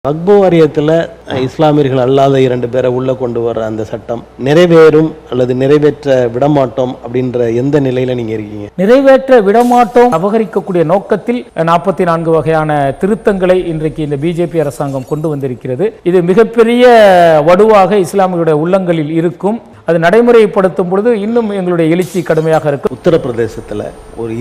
வக்பு வாரியத்தில் இஸ்லாமியர்கள் அல்லாத 2 பேரை உள்ள கொண்டு வர அந்த சட்டம் நிறைவேறும் அல்லது நிறைவேற்ற விடமாட்டோம் அப்படின்ற எந்த நிலையில நீங்க இருக்கீங்க? நிறைவேற்ற விடமாட்டோம் அபகரிக்கக்கூடிய நோக்கத்தில் 44 வகையான திருத்தங்களை இன்றைக்கு இந்த பிஜேபி அரசாங்கம் கொண்டு வந்திருக்கிறது. இது மிகப்பெரிய வடுவாக இஸ்லாமியருடைய உள்ளங்களில் இருக்கும். அது நடைமுறைப்படுத்தும் பொழுது இன்னும் எங்களுடைய எழுச்சி கடுமையாக இருக்கு. உத்தரப்பிரதேசத்தில்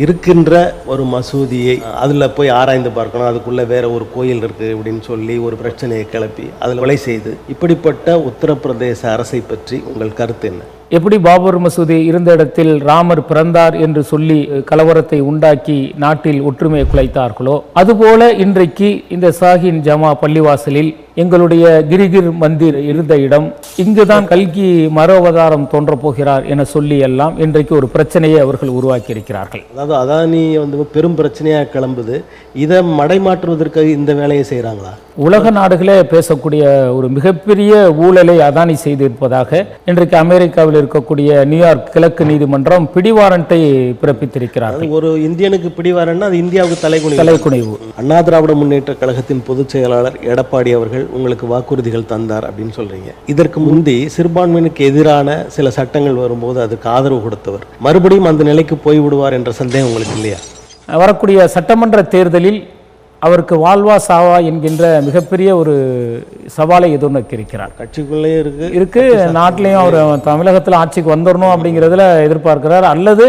இருக்கின்ற ஒரு மசூதியை அதில் போய் ஆராய்ந்து பார்க்கணும், அதுக்குள்ள வேற ஒரு கோயில் இருக்கு அப்படின்னு சொல்லி ஒரு பிரச்சனையை கிளப்பி அதில் கொலை செய்து, இப்படிப்பட்ட உத்தரப்பிரதேச அரசை பற்றி உங்கள் கருத்து என்ன? எப்படி பாபர் மசூதி இருந்த இடத்தில் ராமர் பிறந்தார் என்று சொல்லி கலவரத்தை உண்டாக்கி நாட்டில் ஒற்றுமையை குலைத்தார்களோ, அதுபோல இன்றைக்கு இந்த சாஹின் ஜமா பள்ளிவாசலில் எங்களுடைய கிரிகிர் மந்திர் இருந்த இடம், இங்குதான் கல்கி மறு அவதாரம் தோன்ற போகிறார் என சொல்லி எல்லாம் இன்றைக்கு ஒரு பிரச்சனையை அவர்கள் உருவாக்கி இருக்கிறார்கள். அதாவது அதானி பெரும் பிரச்சனையாக கிளம்புது. இதை மடைமாற்றுவதற்கு இந்த வேலையை செய்கிறாங்களா? உலக நாடுகளே பேசக்கூடிய ஒரு மிகப்பெரிய ஊழலை அதானி செய்திருப்பதாக இன்றைக்கு அமெரிக்காவில் இருக்கக்கூடிய நியூயார்க் கிழக்கு நீதிமன்றம் பிடிவாரண்டை பிறப்பித்திருக்கிறார்கள். ஒரு இந்தியனுக்கு பிடிவாரண்ட்னா அது இந்தியாவுக்கு தலைக்குனிவு. அண்ணா திராவிட முன்னேற்ற கழகத்தின் பொதுச் செயலாளர் எடப்பாடி அவர்கள் உங்களுக்கு வாக்குறுதிகள் தந்தார் அப்படின்னு சொல்றீங்க. இதற்கு முந்தி சிறுபான்மையினருக்கு எதிரான சில சட்டங்கள் வரும்போது அதுக்கு ஆதரவு கொடுத்தவர் மறுபடியும் அந்த நிலைக்கு போய்விடுவார் என்ற சந்தேகம் உங்களுக்கு இல்லையா? வரக்கூடிய சட்டமன்ற தேர்தலில் அவருக்கு வாழ்வா சாவா என்கின்ற மிகப்பெரிய ஒரு சவாலை எதிர்நோக்கி இருக்கிறார். கட்சிக்குள்ளே இருக்கு நாட்டிலையும் அவர் தமிழகத்தில் ஆட்சிக்கு வந்துடணும் அப்படிங்கிறதுல எதிர்பார்க்கிறார். அல்லது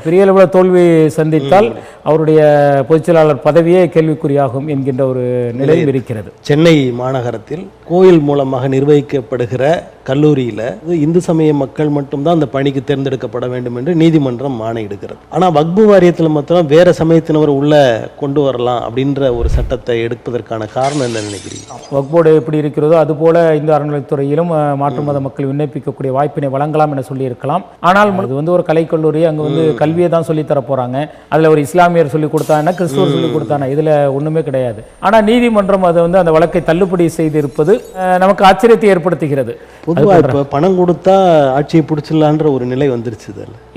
பெரிய அளவில் தோல்வி சந்தித்தால் அவருடைய பொதுச்செயலாளர் பதவியே கேள்விக்குறியாகும் என்கின்ற ஒரு நிலையும் இருக்கிறது. சென்னை மாநகரத்தில் கோயில் மூலமாக நிர்வகிக்கப்படுகிற கல்லூரியில் இந்து சமய மக்கள் மட்டும்தான் அந்த பணிக்கு தேர்ந்தெடுக்கப்பட வேண்டும் என்று நீதிமன்றம் ஆணையிடுகிறது. ஆனால் வக்பு வாரியத்தில் மாத்திரம் வேற சமயத்தினர் உள்ள கொண்டு வரலாம் அப்படின்ற ஒரு சட்டத்தை எடுப்பதற்கான காரணம் என்ன நினைக்கிறீங்க? வக்போர்டு எப்படி இருக்கிறதோ அதுபோல இந்து அறநிலைத்துறையிலும் மாற்று மத மக்கள் விண்ணப்பிக்கக்கூடிய வாய்ப்பினை வழங்கலாம் என சொல்லி இருக்கலாம். ஆனால் அது ஒரு கலைக்கல்லூரி, அங்கே கல்வியை தான் சொல்லி தர போறாங்க. அதில் ஒரு இஸ்லாமியர் சொல்லி கொடுத்தானா கிறிஸ்துவர் சொல்லி கொடுத்தானா இதுல ஒண்ணுமே கிடையாது. ஆனால் நீதிமன்றம் அதை அந்த வழக்கை தள்ளுபடி செய்திருப்பது நமக்கு ஆச்சரியத்தை ஏற்படுத்துகிறது. பொதுவாக இப்போ பணம் கொடுத்தா ஆட்சியை பிடிச்சிடலான்ற ஒரு நிலை வந்துருச்சு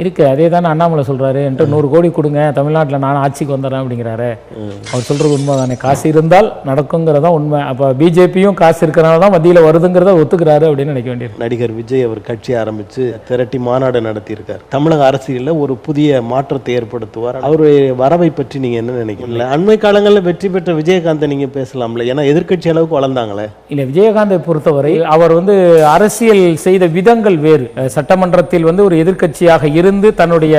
இருக்கு. அதே தானே அண்ணாமலை சொல்றாரு, என்கிட்ட 100 கோடி கொடுங்க தமிழ்நாட்டில் நான் ஆட்சிக்கு வந்துடுறேன் அப்படிங்கிறாரு. அவர் சொல்றது உண்மை தானே, காசு இருந்தால் நடக்குங்கிறதா உண்மை. அப்போ பிஜேபியும் காசு இருக்கிறனால தான் மத்தியில் வருதுங்கிறத ஒத்துக்கிறாரு அப்படின்னு நினைக்க வேண்டியது. நடிகர் விஜய் அவர் கட்சி ஆரம்பிச்சு திரட்டி மாநாடு நடத்தியிருக்கார். தமிழக அரசியலில் ஒரு புதிய மாற்றத்தை ஏற்படுத்துவார். அவருடைய வரவை பற்றி நீங்க என்ன நினைக்கிறீங்க? அண்மை காலங்களில் வெற்றி பெற்ற விஜயகாந்தை நீங்க பேசலாம்ல, ஏன்னா எதிர்கட்சி அளவுக்கு வளர்ந்தாங்களே. இல்லை, விஜயகாந்தை பொறுத்தவரை அவர் அரசியல் செய்த விதங்கள் வேறு. சட்டமன்றத்தில் ஒரு எதிர்க்கட்சியாக இருந்து தன்னுடைய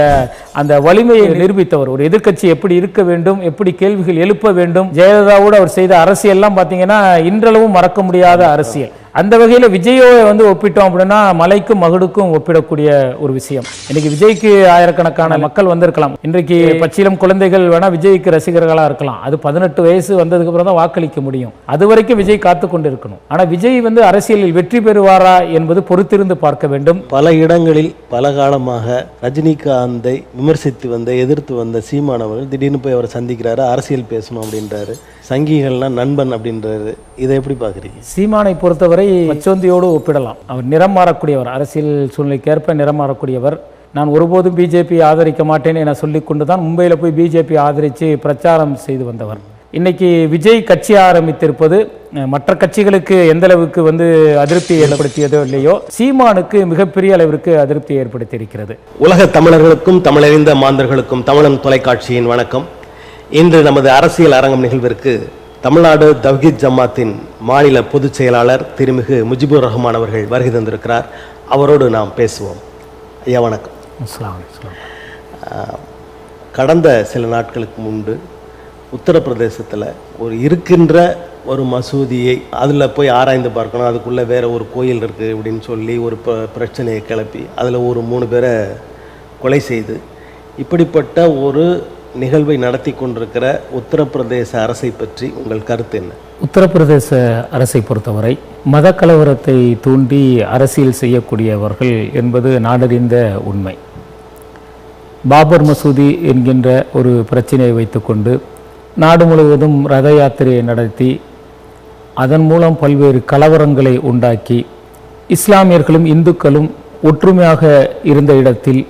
அந்த வலிமையை நிரூபித்தவர். ஒரு எதிர்க்கட்சி எப்படி இருக்க வேண்டும், எப்படி கேள்விகள் எழுப்ப வேண்டும். ஜெயலலிதாவோடு அவர் செய்த அரசியல்லாம் பார்த்தீங்கன்னா இன்றளவும் மறக்க முடியாத அரசியல். அந்த வகையில் விஜயை ஒப்பிட்டோம் அப்படின்னா மலைக்கும் மகுடுக்கும் ஒப்பிடக்கூடிய ஒரு விஷயம். இன்னைக்கு விஜய்க்கு ஆயிரக்கணக்கான மக்கள் வந்திருக்கலாம். இன்றைக்கு பச்சிலம் குழந்தைகள் வேணா விஜய்க்கு ரசிகர்களா இருக்கலாம். அது 18 வயசு வந்ததுக்கு அப்புறம் தான் வாக்களிக்க முடியும். அது வரைக்கும் விஜய் காத்து கொண்டு இருக்கணும். ஆனா விஜய் அரசியலில் வெற்றி பெறுவாரா என்பது பொறுத்திருந்து பார்க்க வேண்டும். பல இடங்களில் பல காலமாக ரஜினிகாந்தை விமர்சித்து எதிர்த்து வந்த சீமானவர்கள் திடீர்னு போய் அவரை சந்திக்கிறாரு, அரசியல் பேசணும் அப்படின்றாரு. சங்கிகள்லாம் நண்பன் அப்படின்றாரு. இதை எப்படி பார்க்குறீங்க? சீமானை பொறுத்தவரை பச்சோந்தியோடு ஒப்பிடலாம். அவர் நிறம் மாறக்கூடியவர், அரசியல் சூழ்நிலைக்கேற்ப நிறம் மாறக்கூடியவர். நான் ஒருபோதும் பிஜேபி ஆதரிக்க மாட்டேன் என சொல்லி கொண்டு தான் மும்பையில் போய் பிஜேபி ஆதரித்து பிரச்சாரம் செய்து வந்தவர். இன்னைக்கு விஜய் கட்சி ஆரம்பித்திருப்பது மற்ற கட்சிகளுக்கு எந்த அளவுக்கு அதிருப்தி ஏற்படுத்தியதோ இல்லையோ, சீமானுக்கு மிகப்பெரிய அளவிற்கு அதிருப்தி ஏற்படுத்தி இருக்கிறது. உலக தமிழர்களுக்கும் தமிழறிந்த மாந்தர்களுக்கும் தமிழன் தொலைக்காட்சியின் வணக்கம். இன்று நமது அரசியல் அரங்கம் நிகழ்விற்கு தமிழ்நாடு தவ்ஹீத் ஜமாத்தின் மாநில பொதுச் செயலாளர் திருமிகு முஜிபுர் ரஹ்மான் அவர்கள் வருகை தந்திருக்கிறார். அவரோடு நாம் பேசுவோம். ஐயா வணக்கம். கடந்த சில நாட்களுக்கு முன்பு உத்தரப்பிரதேசத்தில் இருக்கின்ற ஒரு மசூதியை அதில் போய் ஆராய்ந்து பார்க்கணும், அதுக்குள்ளே வேற ஒரு கோயில் இருக்குது அப்படின்னு சொல்லி ஒரு பிரச்சனையை கிளப்பி அதில் ஒரு 3 பேரை கொலை செய்து, இப்படிப்பட்ட ஒரு நிகழ்வை நடத்தி கொண்டிருக்கிற உத்தரப்பிரதேச அரசை பற்றி உங்கள் கருத்து என்ன? உத்தரப்பிரதேச அரசை பொறுத்தவரை மத கலவரத்தை தூண்டி அரசியல் செய்யக்கூடியவர்கள் என்பது நாடறிந்த உண்மை. பாபர் மசூதி என்கின்ற ஒரு பிரச்சனையை வைத்துக்கொண்டு நாடு முழுவதும் ரத யாத்திரையை நடத்தி அதன் மூலம் பல்வேறு கலவரங்களை உண்டாக்கி இஸ்லாமியர்களும் இந்துக்களும் ஒற்றுமையாக இருந்த இடத்தில்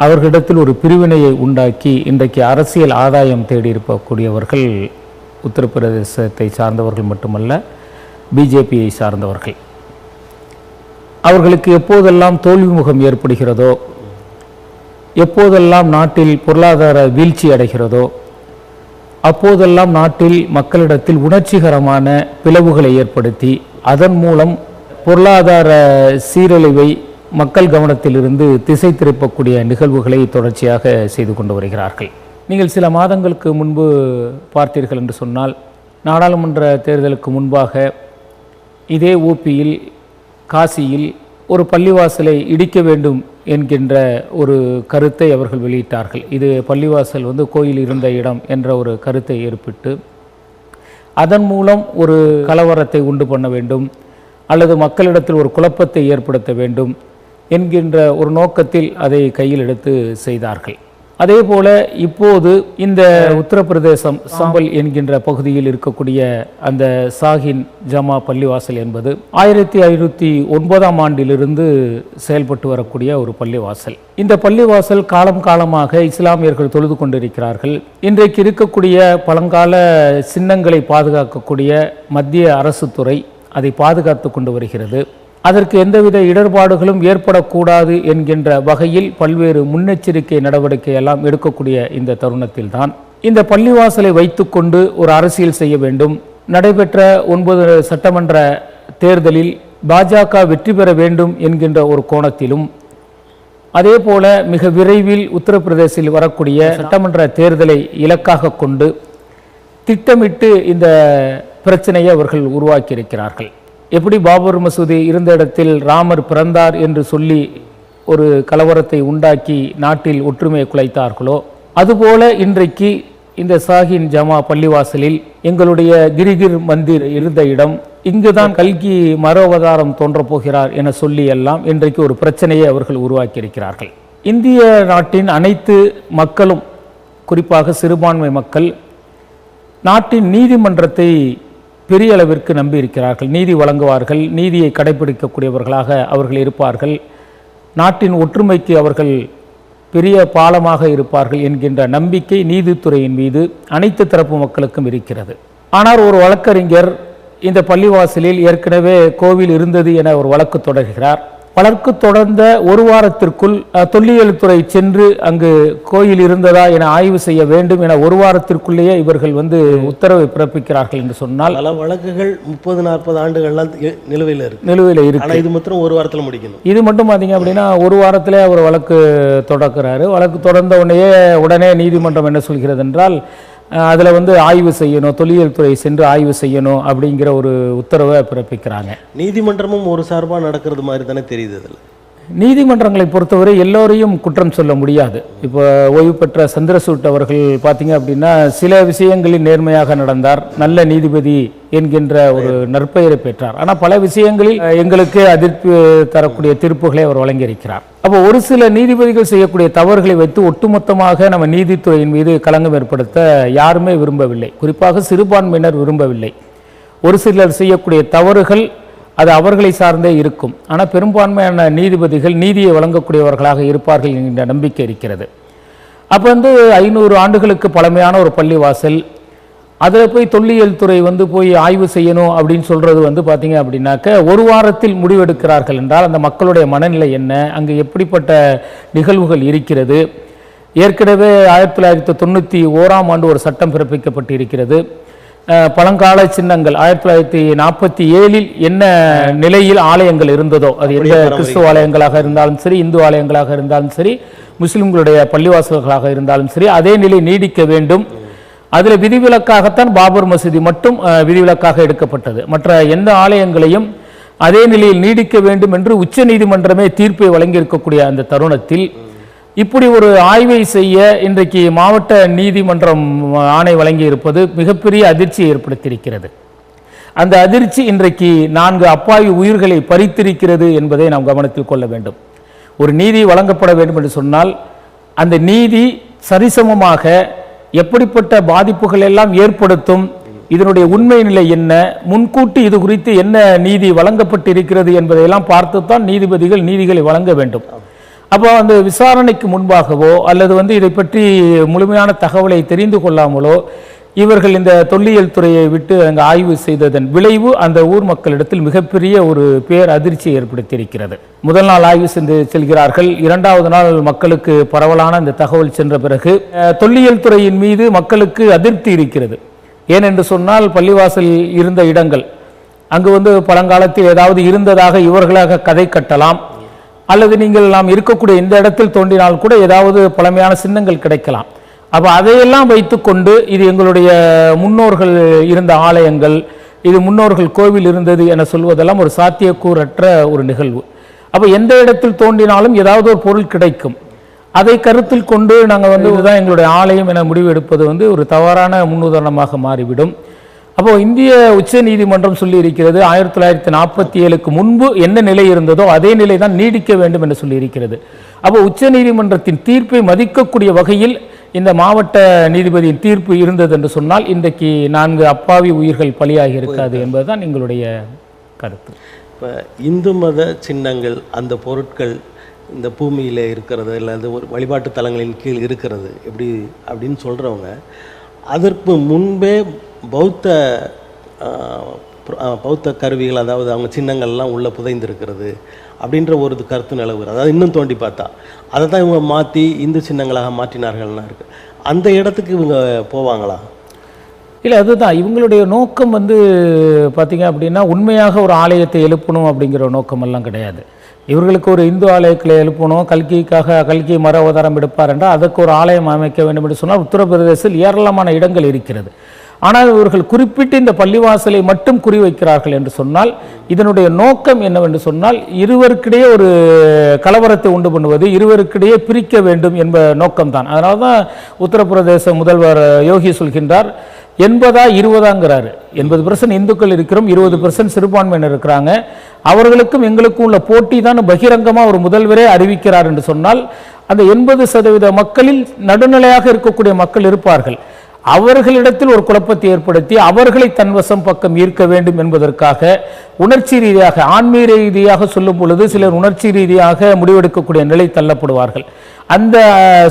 அவர்களிடத்தில் ஒரு பிரிவினையை உண்டாக்கி இன்றைக்கு அரசியல் ஆதாயம் தேடி இருக்கக்கூடியவர்கள் உத்தரப்பிரதேசத்தை சார்ந்தவர்கள் மட்டுமல்ல, பிஜேபியை சார்ந்தவர்கள். அவர்களுக்கு எப்போதெல்லாம் தோல்வி முகம் ஏற்படுகிறதோ, எப்போதெல்லாம் நாட்டில் பொருளாதார வீழ்ச்சி அடைகிறதோ, அப்போதெல்லாம் நாட்டில் மக்களிடத்தில் உணர்ச்சிகரமான பிளவுகளை ஏற்படுத்தி அதன் மூலம் பொருளாதார சீரழிவை மக்கள் கவனத்திலிருந்து திசை திருப்பக்கூடிய நிகழ்வுகளை தொடர்ச்சியாக செய்து கொண்டு வருகிறார்கள். நீங்கள் சில மாதங்களுக்கு முன்பு பார்த்தீர்கள் என்று சொன்னால், நாடாளுமன்ற தேர்தலுக்கு முன்பாக இதே ஊபியில், காசியில் ஒரு பள்ளிவாசலை இடிக்க வேண்டும் என்கின்ற ஒரு கருத்தை அவர்கள் வெளியிட்டார்கள். இது பள்ளிவாசல் கோயில் இருந்த இடம் என்ற ஒரு கருத்தை ஏற்பட்டு அதன் மூலம் ஒரு கலவரத்தை உண்டு பண்ண வேண்டும் அல்லது மக்களிடத்தில் ஒரு குழப்பத்தை ஏற்படுத்த வேண்டும் என்கின்ற ஒரு நோக்கத்தில் அதை கையில் எடுத்து செய்தார்கள். அதே போல இப்போது இந்த உத்தரப்பிரதேசம் சாம்பல் என்கின்ற பகுதியில் இருக்கக்கூடிய அந்த சாஹின் ஜமா பள்ளிவாசல் என்பது 1509ஆம் ஆண்டிலிருந்து செயல்பட்டு வரக்கூடிய ஒரு பள்ளிவாசல். இந்த பள்ளிவாசல் காலம் காலமாக இஸ்லாமியர்கள் தொழுது கொண்டிருக்கிறார்கள். இன்றைக்கு இருக்கக்கூடிய பழங்கால சின்னங்களை பாதுகாக்கக்கூடிய மத்திய அரசு துறை அதை பாதுகாத்து கொண்டு வருகிறது. அதற்கு எந்தவித இடர்பாடுகளும் ஏற்படக்கூடாது என்கின்ற வகையில் பல்வேறு முன்னெச்சரிக்கை நடவடிக்கை எல்லாம் எடுக்கக்கூடிய இந்த தருணத்தில் தான் இந்த பள்ளிவாசலை வைத்துக்கொண்டு ஒரு அரசியல் செய்ய வேண்டும். நடைபெற்ற 9 சட்டமன்ற தேர்தலில் பாஜக வெற்றி பெற வேண்டும் என்கின்ற ஒரு கோணத்திலும், அதே போல மிக விரைவில் உத்தரப்பிரதேசில் வரக்கூடிய சட்டமன்ற தேர்தலை இலக்காக கொண்டு திட்டமிட்டு இந்த பிரச்சனையை அவர்கள் உருவாக்கியிருக்கிறார்கள். எப்படி பாபர் மசூதி இருந்த இடத்தில் ராமர் பிறந்தார் என்று சொல்லி ஒரு கலவரத்தை உண்டாக்கி நாட்டில் ஒற்றுமையை குலைத்தார்களோ, அதுபோல இன்றைக்கு இந்த சாஹின் ஜமா பள்ளிவாசலில் எங்களுடைய கிரிகிர் மந்திர் இருந்த இடம், இங்குதான் கல்கி மறு அவதாரம் தோன்றப் போகிறார் என சொல்லி எல்லாம் இன்றைக்கு ஒரு பிரச்சனையை அவர்கள் உருவாக்கியிருக்கிறார்கள். இந்திய நாட்டின் அனைத்து மக்களும், குறிப்பாக சிறுபான்மை மக்கள், நாட்டின் நீதிமன்றத்தை பெரிய அளவிற்கு நம்பி இருக்கிறார்கள். நீதி வழங்குவார்கள், நீதியை கடைபிடிக்கக்கூடியவர்களாக அவர்கள் இருப்பார்கள், நாட்டின் ஒற்றுமைக்கு அவர்கள் பெரிய பாலமாக இருப்பார்கள் என்கின்ற நம்பிக்கை நீதித்துறையின் மீது அனைத்து தரப்பு மக்களுக்கும் இருக்கிறது. ஆனால் ஒரு வழக்கறிஞர் இந்த பள்ளிவாசலில் ஏற்கனவே கோவில் இருந்தது என ஒரு வழக்கு தொடர்கிறார். வழக்கு தொடர்ந்த ஒரு வாரத்திற்குள் தொல்லியல் துறை சென்று அங்கு கோயில் இருந்ததா என ஆய்வு செய்ய வேண்டும் என ஒரு வாரத்திற்குள்ளேயே இவர்கள் உத்தரவை பிறப்பிக்கிறார்கள் என்று சொன்னால், பல வழக்குகள் 30-40 ஆண்டுகள்லாம் நிலுவையில் இருக்கு. இது மட்டும் ஒரு வாரத்தில் முடிக்கணும். இது மட்டும் பார்த்தீங்க அப்படின்னா ஒரு வாரத்தில் அவர் வழக்கு தொடர்கிறாரு. வழக்கு தொடர்ந்த உடனே நீதிமன்றம் என்ன சொல்கிறது என்றால், அதில் ஆய்வு செய்யணும், தொல்லியல் துறை சென்று ஆய்வு செய்யணும் அப்படிங்கிற ஒரு உத்தரவை பிறப்பிக்கிறாங்க. நீதிமன்றமும் ஒரு சார்பாக நடக்கிறது மாதிரி தானே தெரியுது. அதில் நீதிமன்றங்களை பொறுத்தவரை எல்லோரையும் குற்றம் சொல்ல முடியாது. இப்போ ஓய்வு பெற்ற சந்திரசூட் அவர்கள் பார்த்தீங்க அப்படின்னா சில விஷயங்களில் நேர்மையாக நடந்தார், நல்ல நீதிபதி என்கின்ற ஒரு நற்பெயரை பெற்றார். ஆனால் பல விஷயங்களில் எங்களுக்கு அதிர்ப்பு தரக்கூடிய தீர்ப்புகளை அவர் வழங்கியிருக்கிறார். அப்போ ஒரு சில நீதிபதிகள் செய்யக்கூடிய தவறுகளை வைத்து ஒட்டுமொத்தமாக நம்ம நீதித்துறையின் மீது களங்கம் ஏற்படுத்த யாருமே விரும்பவில்லை. குறிப்பாக சிறுபான்மையினர் விரும்பவில்லை. ஒரு சிலர் செய்யக்கூடிய தவறுகள் அது அவர்களை சார்ந்தே இருக்கும். ஆனால் பெரும்பான்மையான நீதிபதிகள் நீதியை வழங்கக்கூடியவர்களாக இருப்பார்கள் என்கின்ற நம்பிக்கை இருக்கிறது. அப்போ 500 ஆண்டுகளுக்கு பழமையான ஒரு பள்ளிவாசல், அதில் போய் தொல்லியல் துறை போய் ஆய்வு செய்யணும் அப்படின்னு சொல்கிறது பார்த்தீங்க அப்படின்னாக்க ஒரு வாரத்தில் முடிவெடுக்கிறார்கள் என்றால் அந்த மக்களுடைய மனநிலை என்ன, அங்கு எப்படிப்பட்ட நிகழ்வுகள் இருக்கிறது. ஏற்கனவே 1991ஆம் ஆண்டு ஒரு சட்டம் பிறப்பிக்கப்பட்டு இருக்கிறது. பழங்கால சின்னங்கள் 1947இல் என்ன நிலையில் ஆலயங்கள் இருந்ததோ, அது எந்த கிறிஸ்துவ ஆலயங்களாக இருந்தாலும் சரி, இந்து ஆலயங்களாக இருந்தாலும் சரி, முஸ்லிம்களுடைய பள்ளிவாசல்களாக இருந்தாலும் சரி, அதே நிலை நீடிக்க வேண்டும். அதில் விதிவிலக்காகத்தான் பாபர் மசூதி மட்டும் விதிவிலக்காக எடுக்கப்பட்டது. மற்ற எந்த ஆலயங்களையும் அதே நிலையில் நீடிக்க வேண்டும் என்று உச்ச நீதிமன்றமே தீர்ப்பை வழங்கியிருக்கக்கூடிய அந்த தருணத்தில் இப்படி ஒரு ஆய்வை செய்ய இன்றைக்கு மாவட்ட நீதிமன்றம் ஆணை வழங்கி இருப்பது மிகப்பெரிய அதிர்ச்சியை ஏற்படுத்தியிருக்கிறது. அந்த அதிர்ச்சி இன்றைக்கு 4 அப்பாவி உயிர்களை பறித்திருக்கிறது என்பதை நாம் கவனத்தில் கொள்ள வேண்டும். ஒரு நீதி வழங்கப்பட வேண்டும் என்று சொன்னால் அந்த நீதி சரிசமமாக எப்படிப்பட்ட பாதிப்புகள் எல்லாம் ஏற்படுத்தும், இதனுடைய உண்மை நிலை என்ன, முன்கூட்டி இது குறித்து என்ன நீதி வழங்கப்பட்டிருக்கிறது என்பதையெல்லாம் பார்த்துத்தான் நீதிபதிகள் நீதிகளை வழங்க வேண்டும். அப்போ அந்த விசாரணைக்கு முன்பாகவோ அல்லது இதை பற்றி முழுமையான தகவலை தெரிந்து கொள்ளாமலோ இவர்கள் இந்த தொல்லியல் துறையை விட்டு அங்கு ஆய்வு செய்ததன் விளைவு அந்த ஊர் மக்களிடத்தில் மிகப்பெரிய ஒரு பேர் அதிர்ச்சியை ஏற்படுத்தியிருக்கிறது. முதல் நாள் ஆய்வு செல்கிறார்கள். இரண்டாவது நாள் மக்களுக்கு பரவலான இந்த தகவல் சென்ற பிறகு தொல்லியல் துறையின் மீது மக்களுக்கு அதிருப்தி இருக்கிறது. ஏனென்று சொன்னால் பள்ளிவாசல் இருந்த இடங்கள் அங்கு பழங்காலத்தில் ஏதாவது இருந்ததாக இவர்களாக கதை கட்டலாம், அல்லது நாம் இருக்கக்கூடிய இந்த இடத்தில் தோண்டினால் கூட ஏதாவது பழமையான சின்னங்கள் கிடைக்கலாம். அப்போ அதையெல்லாம் வைத்துக்கொண்டு இது எங்களுடைய முன்னோர்கள் இருந்த ஆலயங்கள், இது முன்னோர்கள் கோவில் இருந்தது என சொல்வதெல்லாம் ஒரு சாத்தியக்கூறற்ற ஒரு நிகழ்வு. அப்போ எந்த இடத்தில் தோண்டினாலும் ஏதாவது ஒரு பொருள் கிடைக்கும். அதை கருத்தில் கொண்டு நாங்கள் இதுதான் எங்களுடைய ஆலயம் என முடிவு எடுப்பது ஒரு தவறான முன்னுதாரணமாக மாறிவிடும். அப்போ இந்திய உச்ச நீதிமன்றம் சொல்லி இருக்கிறது 1947க்கு முன்பு என்ன நிலை இருந்ததோ அதே நிலை தான் நீடிக்க வேண்டும் என்று சொல்லி இருக்கிறது. அப்போ உச்ச நீதிமன்றத்தின் தீர்ப்பை மதிக்கக்கூடிய வகையில் இந்த மாவட்ட நீதிபதியின் தீர்ப்பு இருந்தது என்று சொன்னால் இன்றைக்கு 4 அப்பாவி உயிர்கள் பலியாகி இருக்காது என்பதுதான் எங்களுடைய கருத்து. இப்போ இந்து மத சின்னங்கள் அந்த பொருட்கள் இந்த பூமியில் இருக்கிறது இல்லை அது ஒரு வழிபாட்டு தலங்களின் கீழ் இருக்கிறது எப்படி அப்படின்னு சொல்கிறவங்க அதற்கு முன்பே பௌத்த கருவிகள், அதாவது அவங்க சின்னங்கள்லாம் உள்ளே புதைந்திருக்கிறது அப்படின்ற ஒரு கருத்து நிலவுகிறது. அதாவது இன்னும் தோண்டி பார்த்தா அதை தான் இவங்க மாற்றி இந்து சின்னங்களாக மாற்றினார்கள்னா இருக்குது. அந்த இடத்துக்கு இவங்க போவாங்களா? இல்லை, அதுதான் இவங்களுடைய நோக்கம். பார்த்தீங்க அப்படின்னா உண்மையாக ஒரு ஆலயத்தை எழுப்பணும் அப்படிங்கிற நோக்கமெல்லாம் கிடையாது. இவர்களுக்கு ஒரு இந்து ஆலயங்களை எழுப்பணும், கல்கி மர அவதாரம் எடுப்பார் என்றால் அதற்கு ஒரு ஆலயம் அமைக்க வேண்டும் என்று சொன்னால் உத்தரப்பிரதேசத்தில் ஏராளமான இடங்கள் இருக்கிறது. ஆனால் இவர்கள் குறிப்பிட்டு இந்த பள்ளிவாசலை மட்டும் குறிவைக்கிறார்கள் என்று சொன்னால் இதனுடைய நோக்கம் என்னவென்று சொன்னால் இருவருக்கிடையே ஒரு கலவரத்தை உண்டு பண்ணுவது, இருவருக்கிடையே பிரிக்க வேண்டும் என்ப நோக்கம்தான். அதனால தான் உத்தரப்பிரதேச முதல்வர் யோகி சொல்கின்றார் 80-20ங்கிறாரு. 80% இந்துக்கள் இருக்கிறோம், 20% சிறுபான்மையினர் இருக்கிறாங்க. அவர்களுக்கும் எங்களுக்கும் உள்ள போட்டி தான் பகிரங்கமாக ஒரு முதல்வரே அறிவிக்கிறார் என்று சொன்னால் அந்த 80% மக்களில் நடுநிலையாக இருக்கக்கூடிய மக்கள் இருப்பார்கள். அவர்களிடத்தில் ஒரு குழப்பத்தை ஏற்படுத்தி அவர்களை தன்வசம் பக்கம் ஈர்க்க வேண்டும் என்பதற்காக உணர்ச்சி ரீதியாக, ஆன்மீக ரீதியாக சொல்லும் பொழுது சிலர் உணர்ச்சி ரீதியாக முடிவெடுக்கக்கூடிய நிலை தள்ளப்படுவார்கள். அந்த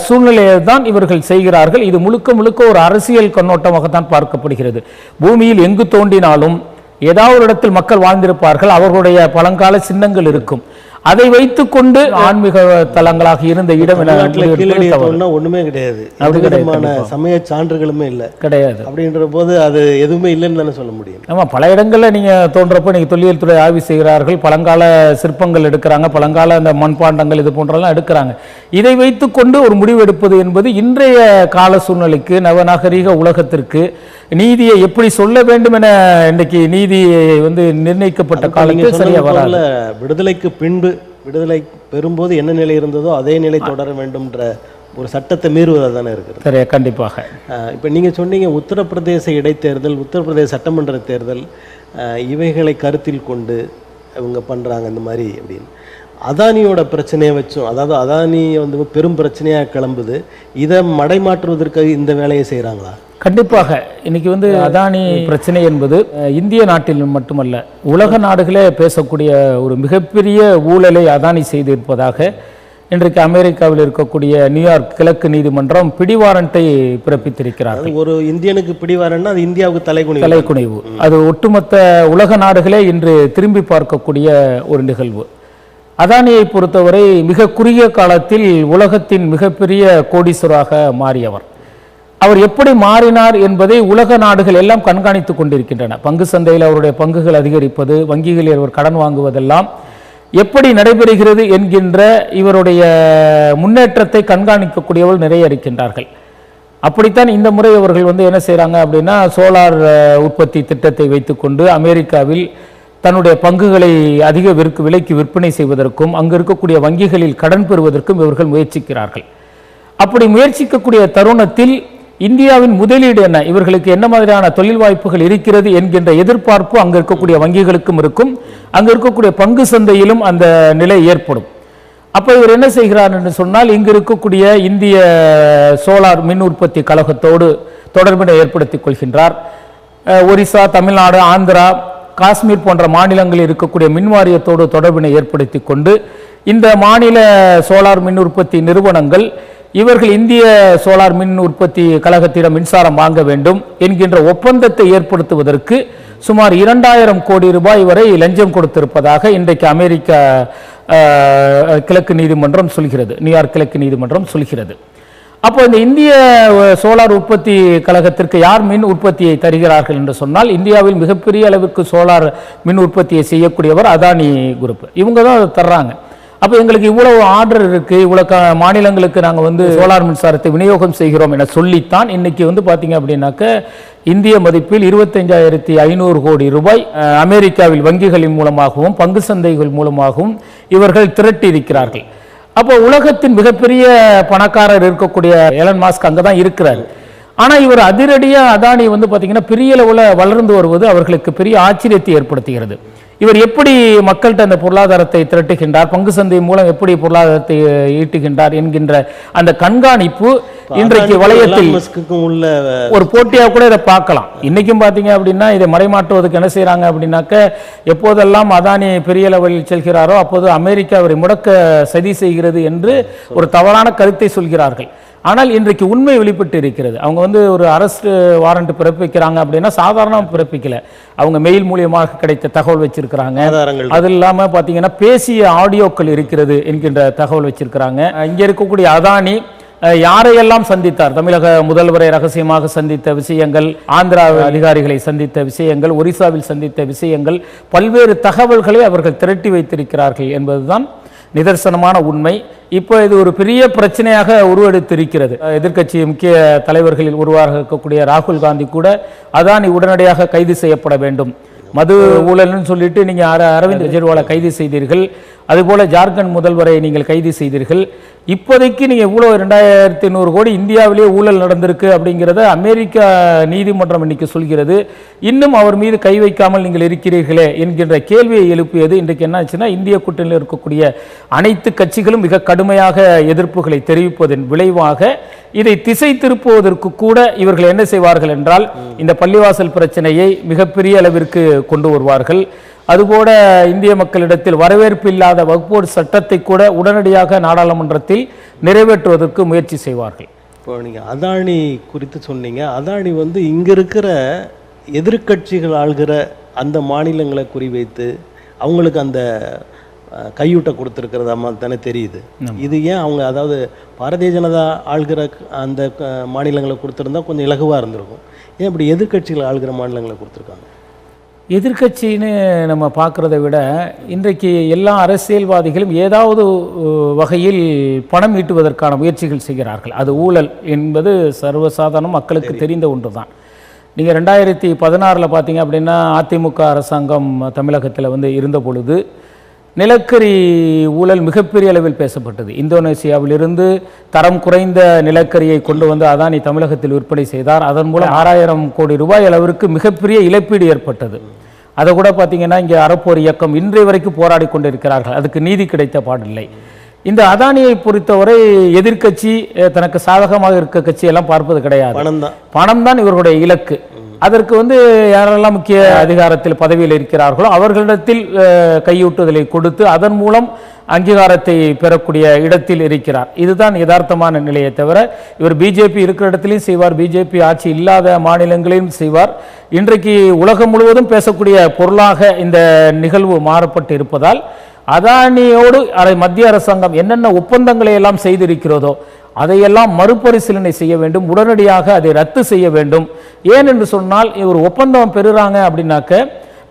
சூழ்நிலையை தான் இவர்கள் செய்கிறார்கள். இது முழுக்க ஒரு அரசியல் கண்ணோட்டமாகத்தான் பார்க்கப்படுகிறது. பூமியில் எங்கு தோண்டினாலும் ஏதாவது ஒரு இடத்தில் மக்கள் வாழ்ந்திருப்பார்கள், அவர்களுடைய பழங்கால சின்னங்கள் இருக்கும். அதை வைத்துக்கொண்டு ஆன்மீக தலங்களாக இருந்த இடம் ஒண்ணுமே கிடையாது, சமய சான்றுகளுமே இல்லை கிடையாது. அப்படின்ற போது அது எதுவுமே இல்லைன்னு தானே சொல்ல முடியும். ஆமா, பல இடங்கள்ல நீங்க தோன்றப்ப நீங்க தொல்லியல் துறை ஆய்வு செய்கிறார்கள், பழங்கால சிற்பங்கள் எடுக்கிறாங்க, பழங்கால அந்த மண்பாண்டங்கள் இது போன்றெல்லாம் எடுக்கிறாங்க. இதை வைத்துக்கொண்டு ஒரு முடிவு எடுப்பது என்பது இன்றைய கால சூழ்நிலைக்கு, நவநாகரிக உலகத்திற்கு நீதியை எப்படி சொல்ல வேண்டும் என இன்றைக்கு நீதி நிர்ணயிக்கப்பட்ட காலத்தில் சரியா வரல. விடுதலைக்கு பின்பு விடுதலை பெறும்போது என்ன நிலை இருந்ததோ அதே நிலை தொடர வேண்டும்ன்ற ஒரு சட்டத்தை மீறுவதாக தானே இருக்குது. சரியா, கண்டிப்பாக. இப்போ நீங்கள் சொன்னீங்க உத்தரப்பிரதேச இடைத்தேர்தல், உத்தரப்பிரதேச சட்டமன்ற தேர்தல், இவைகளை கருத்தில் கொண்டு இவங்க பண்ணுறாங்க இந்த மாதிரி அப்படின்னு. அதானியோட பிரச்சனையை வச்சும், அதாவது அதானி பெரும் பிரச்சனையாக கிளம்புது, இதை மடைமாற்றுவதற்கு இந்த வேலையை செய்கிறாங்களா? கண்டிப்பாக. இன்னைக்கு அதானி பிரச்சனை என்பது இந்திய நாட்டில் மட்டுமல்ல, உலக நாடுகளே பேசக்கூடிய ஒரு மிகப்பெரிய ஊழலை அதானி செய்திருப்பதாக இன்றைக்கு அமெரிக்காவில் இருக்கக்கூடிய நியூயார்க் கிழக்கு நீதிமன்றம் பிடிவாரண்டை பிறப்பித்திருக்கிறார்கள். ஒரு இந்தியனுக்கு பிடிவாரண்ட்னா அது இந்தியாவுக்கு தலைக்குனிவு. அது ஒட்டுமொத்த உலக நாடுகளே இன்று திரும்பி பார்க்கக்கூடிய ஒரு நிகழ்வு. அதானியை பொறுத்தவரை மிக குறுகிய காலத்தில் உலகத்தின் மிகப்பெரிய கோடீஸ்வராக மாறியவர். அவர் எப்படி மாறினார் என்பதை உலக நாடுகள் எல்லாம் கண்காணித்துக் கொண்டிருக்கின்றன. பங்கு சந்தையில் அவருடைய பங்குகள் அதிகரிப்பது, வங்கிகளில் அவர் கடன் வாங்குவதெல்லாம் எப்படி நடைபெறுகிறது என்கின்ற இவருடைய முன்னேற்றத்தை கண்காணிக்கக்கூடியவர்கள் நிறைய இருக்கின்றார்கள். அப்படித்தான் இந்த முறை அவர்கள் என்ன செய்கிறாங்க அப்படின்னா, சோலார் உற்பத்தி திட்டத்தை வைத்துக்கொண்டு அமெரிக்காவில் தன்னுடைய பங்குகளை அதிக விலைக்கு விற்பனை செய்வதற்கும் அங்கு இருக்கக்கூடிய வங்கிகளில் கடன் பெறுவதற்கும் இவர்கள் முயற்சிக்கிறார்கள். அப்படி முயற்சிக்கக்கூடிய தருணத்தில் இந்தியாவின் முதலீடு என்ன, இவர்களுக்கு என்ன மாதிரியான தொழில் வாய்ப்புகள் இருக்கிறது என்கின்ற எதிர்பார்ப்பு அங்கு இருக்கக்கூடிய வங்கிகளுக்கும் இருக்கும், அங்கு இருக்கக்கூடிய பங்கு சந்தையிலும் அந்த நிலை ஏற்படும். அப்போ இவர் என்ன செய்கிறார் என்று சொன்னால், இங்கு இருக்கக்கூடிய இந்திய சோலார் மின் உற்பத்தி கழகத்தோடு தொடர்பினை ஏற்படுத்திக் கொள்கின்றார். ஒரிசா, தமிழ்நாடு, ஆந்திரா, காஷ்மீர் போன்ற மாநிலங்களில் இருக்கக்கூடிய மின் வாரியத்தோடு தொடர்பினை ஏற்படுத்தி கொண்டு இந்த மாநில சோலார் மின் உற்பத்தி நிறுவனங்கள் இவர்கள் இந்திய சோலார் மின் உற்பத்தி கழகத்திடம் மின்சாரம் வாங்க வேண்டும் என்கின்ற ஒப்பந்தத்தை ஏற்படுத்துவதற்கு சுமார் 2000 கோடி ரூபாய் வரை லஞ்சம் கொடுத்திருப்பதாக இன்றைக்கு அமெரிக்க கிழக்கு நீதிமன்றம் சொல்கிறது, நியூயார்க் கிழக்கு நீதிமன்றம் சொல்கிறது. அப்போ இந்த இந்திய சோலார் உற்பத்தி கழகத்திற்கு யார் மின் உற்பத்தியை தருகிறார்கள் என்று சொன்னால், இந்தியாவில் மிகப்பெரிய அளவுக்கு சோலார் மின் உற்பத்தியை செய்யக்கூடியவர் அதானி குரூப். இவங்க தான் அதை தர்றாங்க. அப்போ எங்களுக்கு இவ்வளவு ஆர்டர் இருக்கு, இவ்வளவு மாநிலங்களுக்கு நாங்கள் வந்து சோலார் மின்சாரத்தை விநியோகம் செய்கிறோம் என சொல்லித்தான் இன்னைக்கு வந்து பார்த்தீங்க அப்படின்னாக்க இந்திய மதிப்பில் 25,500 கோடி ரூபாய் அமெரிக்காவில் வங்கிகளின் மூலமாகவும் பங்கு சந்தைகள் மூலமாகவும் இவர்கள் திரட்டி இருக்கிறார்கள். அப்போ உலகத்தின் மிகப்பெரிய பணக்காரர் இருக்கக்கூடிய எலன் மாஸ்க் அங்கே தான் இருக்கிறார். ஆனால் இவர் அதிரடியாக அதானி வந்து பார்த்தீங்கன்னா பெரிய அளவில் வளர்ந்து வருவது அவர்களுக்கு பெரிய ஆச்சரியத்தை ஏற்படுத்துகிறது. இவர் எப்படி மக்கள்கிட்ட அந்த பொருளாதாரத்தை திரட்டுகின்றார், பங்கு சந்தை மூலம் எப்படி பொருளாதாரத்தை ஈட்டுகின்றார் என்கின்ற அந்த கண்காணிப்பு இன்றைக்கு வளையத்தில் உள்ள ஒரு போட்டியாக கூட இதை பார்க்கலாம். இன்னைக்கும் பார்த்தீங்க அப்படின்னா இதை மறைமாற்றுவதற்கு என்ன செய்யறாங்க அப்படின்னாக்க, எப்போதெல்லாம் அதானி பெரிய லெவலில் செல்கிறாரோ அப்போது அமெரிக்கா அவரை முடக்க சதி செய்கிறது என்று ஒரு தவறான கருத்தை சொல்கிறார்கள். ஆனால் இன்றைக்கு உண்மை வெளிப்பட்டு இருக்கிறது. அவங்க வந்து ஒரு அரெஸ்ட் வாரண்ட் பிறப்பிக்கிறாங்க அப்படின்னா சாதாரண பிறப்பிக்கல, அவங்க மெயில் மூலியமாக கிடைத்த தகவல் வச்சிருக்கிறாங்க. அது இல்லாம பாத்தீங்கன்னா பேசிய ஆடியோக்கள் இருக்கிறது என்கின்ற தகவல் வச்சிருக்கிறாங்க. இங்க இருக்கக்கூடிய அதானி யாரையெல்லாம் சந்தித்தார், தமிழக முதல்வரை ரகசியமாக சந்தித்த விஷயங்கள், ஆந்திரா அதிகாரிகளை சந்தித்த விஷயங்கள், ஒரிசாவில் சந்தித்த விஷயங்கள், பல்வேறு தகவல்களை அவர்கள் திரட்டி வைத்திருக்கிறார்கள் என்பதுதான் நிதர்சனமான உண்மை. இப்போ இது ஒரு பெரிய பிரச்சனையாக உருவெடுத்திருக்கிறது. எதிர்க்கட்சி முக்கிய தலைவர்களில் ஒருவராக இருக்கக்கூடிய ராகுல் காந்தி கூட அதானி உடனடியாக கைது செய்யப்பட வேண்டும், மது ஊழல்னு சொல்லிட்டு நீங்க அரவிந்த் கெஜ்ரிவாலை கைது செய்தீர்கள், அதுபோல ஜார்க்கண்ட் முதல்வரை நீங்கள் கைது செய்தீர்கள். இப்போதைக்கு நீங்க இவ்வளவு 2,800 கோடி இந்தியாவிலேயே ஊழல் நடந்திருக்கு அப்படிங்கிறத அமெரிக்கா நீதிமன்றம் இன்னைக்கு சொல்கிறது. இன்னும் அவர் மீது கை வைக்காமல் நீங்கள் இருக்கிறீர்களே என்கின்ற கேள்வியை எழுப்பியது. இன்றைக்கு என்ன ஆச்சுன்னா, இந்திய கூட்டணியில் இருக்கக்கூடிய அனைத்து கட்சிகளும் மிக கடுமையாக எதிர்ப்புகளை தெரிவிப்பதன் விளைவாக இதை திசை திருப்புவதற்கு கூட இவர்கள் என்ன செய்வார்கள் என்றால், இந்த பள்ளிவாசல் பிரச்சனையை மிகப்பெரிய அளவிற்கு கொண்டு வருவார்கள். அதுபோல இந்திய மக்களிடத்தில் வரவேற்பு இல்லாத வக்ஃப் சட்டத்தை கூட உடனடியாக நாடாளுமன்றத்தில் நிறைவேற்றுவதற்கு முயற்சி செய்வார்கள். இப்போ நீங்கள் அதானி குறித்து சொன்னீங்க. அதானி வந்து இங்கே இருக்கிற எதிர்க்கட்சிகள் ஆள்கிற அந்த மாநிலங்களை குறிவைத்து அவங்களுக்கு அந்த கையூட்டை கொடுத்துருக்கிறதா தானே தெரியுது. இது ஏன் அவங்க, அதாவது பாரதிய ஜனதா ஆள்கிற அந்த மாநிலங்களை கொடுத்துருந்தா கொஞ்சம் இலகுவாக இருந்திருக்கும், ஏன் இப்படி எதிர்க்கட்சிகள் ஆள்கிற மாநிலங்களை கொடுத்துருக்காங்க? எதிர்க்கட்சின்னு நம்ம பார்க்குறத விட இன்றைக்கு எல்லா அரசியல்வாதிகளும் ஏதாவது வகையில் பணம் ஈட்டுவதற்கான முயற்சிகள் செய்கிறார்கள். அது ஊழல் என்பது சர்வசாதாரண மக்களுக்கு தெரிந்த ஒன்று தான். நீங்கள் 2016 பார்த்தீங்க அப்படின்னா அதிமுக அரசாங்கம் தமிழகத்தில் வந்து இருந்த பொழுது நிலக்கரி ஊழல் மிகப்பெரிய அளவில் பேசப்பட்டது. இந்தோனேசியாவிலிருந்து தரம் குறைந்த நிலக்கரியை கொண்டு வந்து அதானி தமிழகத்தில் விற்பனை செய்தார். அதன் மூலம் 6000 கோடி ரூபாய் அளவிற்கு மிகப்பெரிய இழப்பீடு ஏற்பட்டது. அதை கூட பார்த்தீங்கன்னா இங்கே அறப்போர் இயக்கம் இன்றைய வரைக்கும் போராடி கொண்டிருக்கிறார்கள். அதுக்கு நீதி கிடைத்த பாடில்லை. இந்த அதானியை பொறுத்தவரை எதிர்க்கட்சி தனக்கு சாதகமாக இருக்க கட்சியெல்லாம் பார்ப்பது கிடையாது. பணம் தான் இவர்களுடைய இலக்கு. அதற்கு வந்து யாரெல்லாம் முக்கிய அதிகாரத்தில் பதவியில் இருக்கிறார்களோ அவர்களிடத்தில் கையூட்டுதலை கொடுத்து அதன் மூலம் அங்கீகாரத்தை பெறக்கூடிய இடத்தில் இருக்கிறார். இதுதான் யதார்த்தமான நிலையை தவிர இவர் பிஜேபி இருக்கிற இடத்திலையும் செய்வார், பிஜேபி ஆட்சி இல்லாத மாநிலங்களிலும் செய்வார். இன்றைக்கு உலகம் முழுவதும் பேசக்கூடிய பொருளாக இந்த நிகழ்வு மாறப்பட்டு இருப்பதால் அதானியோடு மத்திய அரசாங்கம் என்னென்ன ஒப்பந்தங்களை எல்லாம் செய்திருக்கிறதோ அதையெல்லாம் மறுபரிசீலனை செய்ய வேண்டும், உடனடியாக அதை ரத்து செய்ய வேண்டும். ஏன் என்று சொன்னால், ஒரு ஒப்பந்தம் பெறுறாங்க அப்படின்னாக்க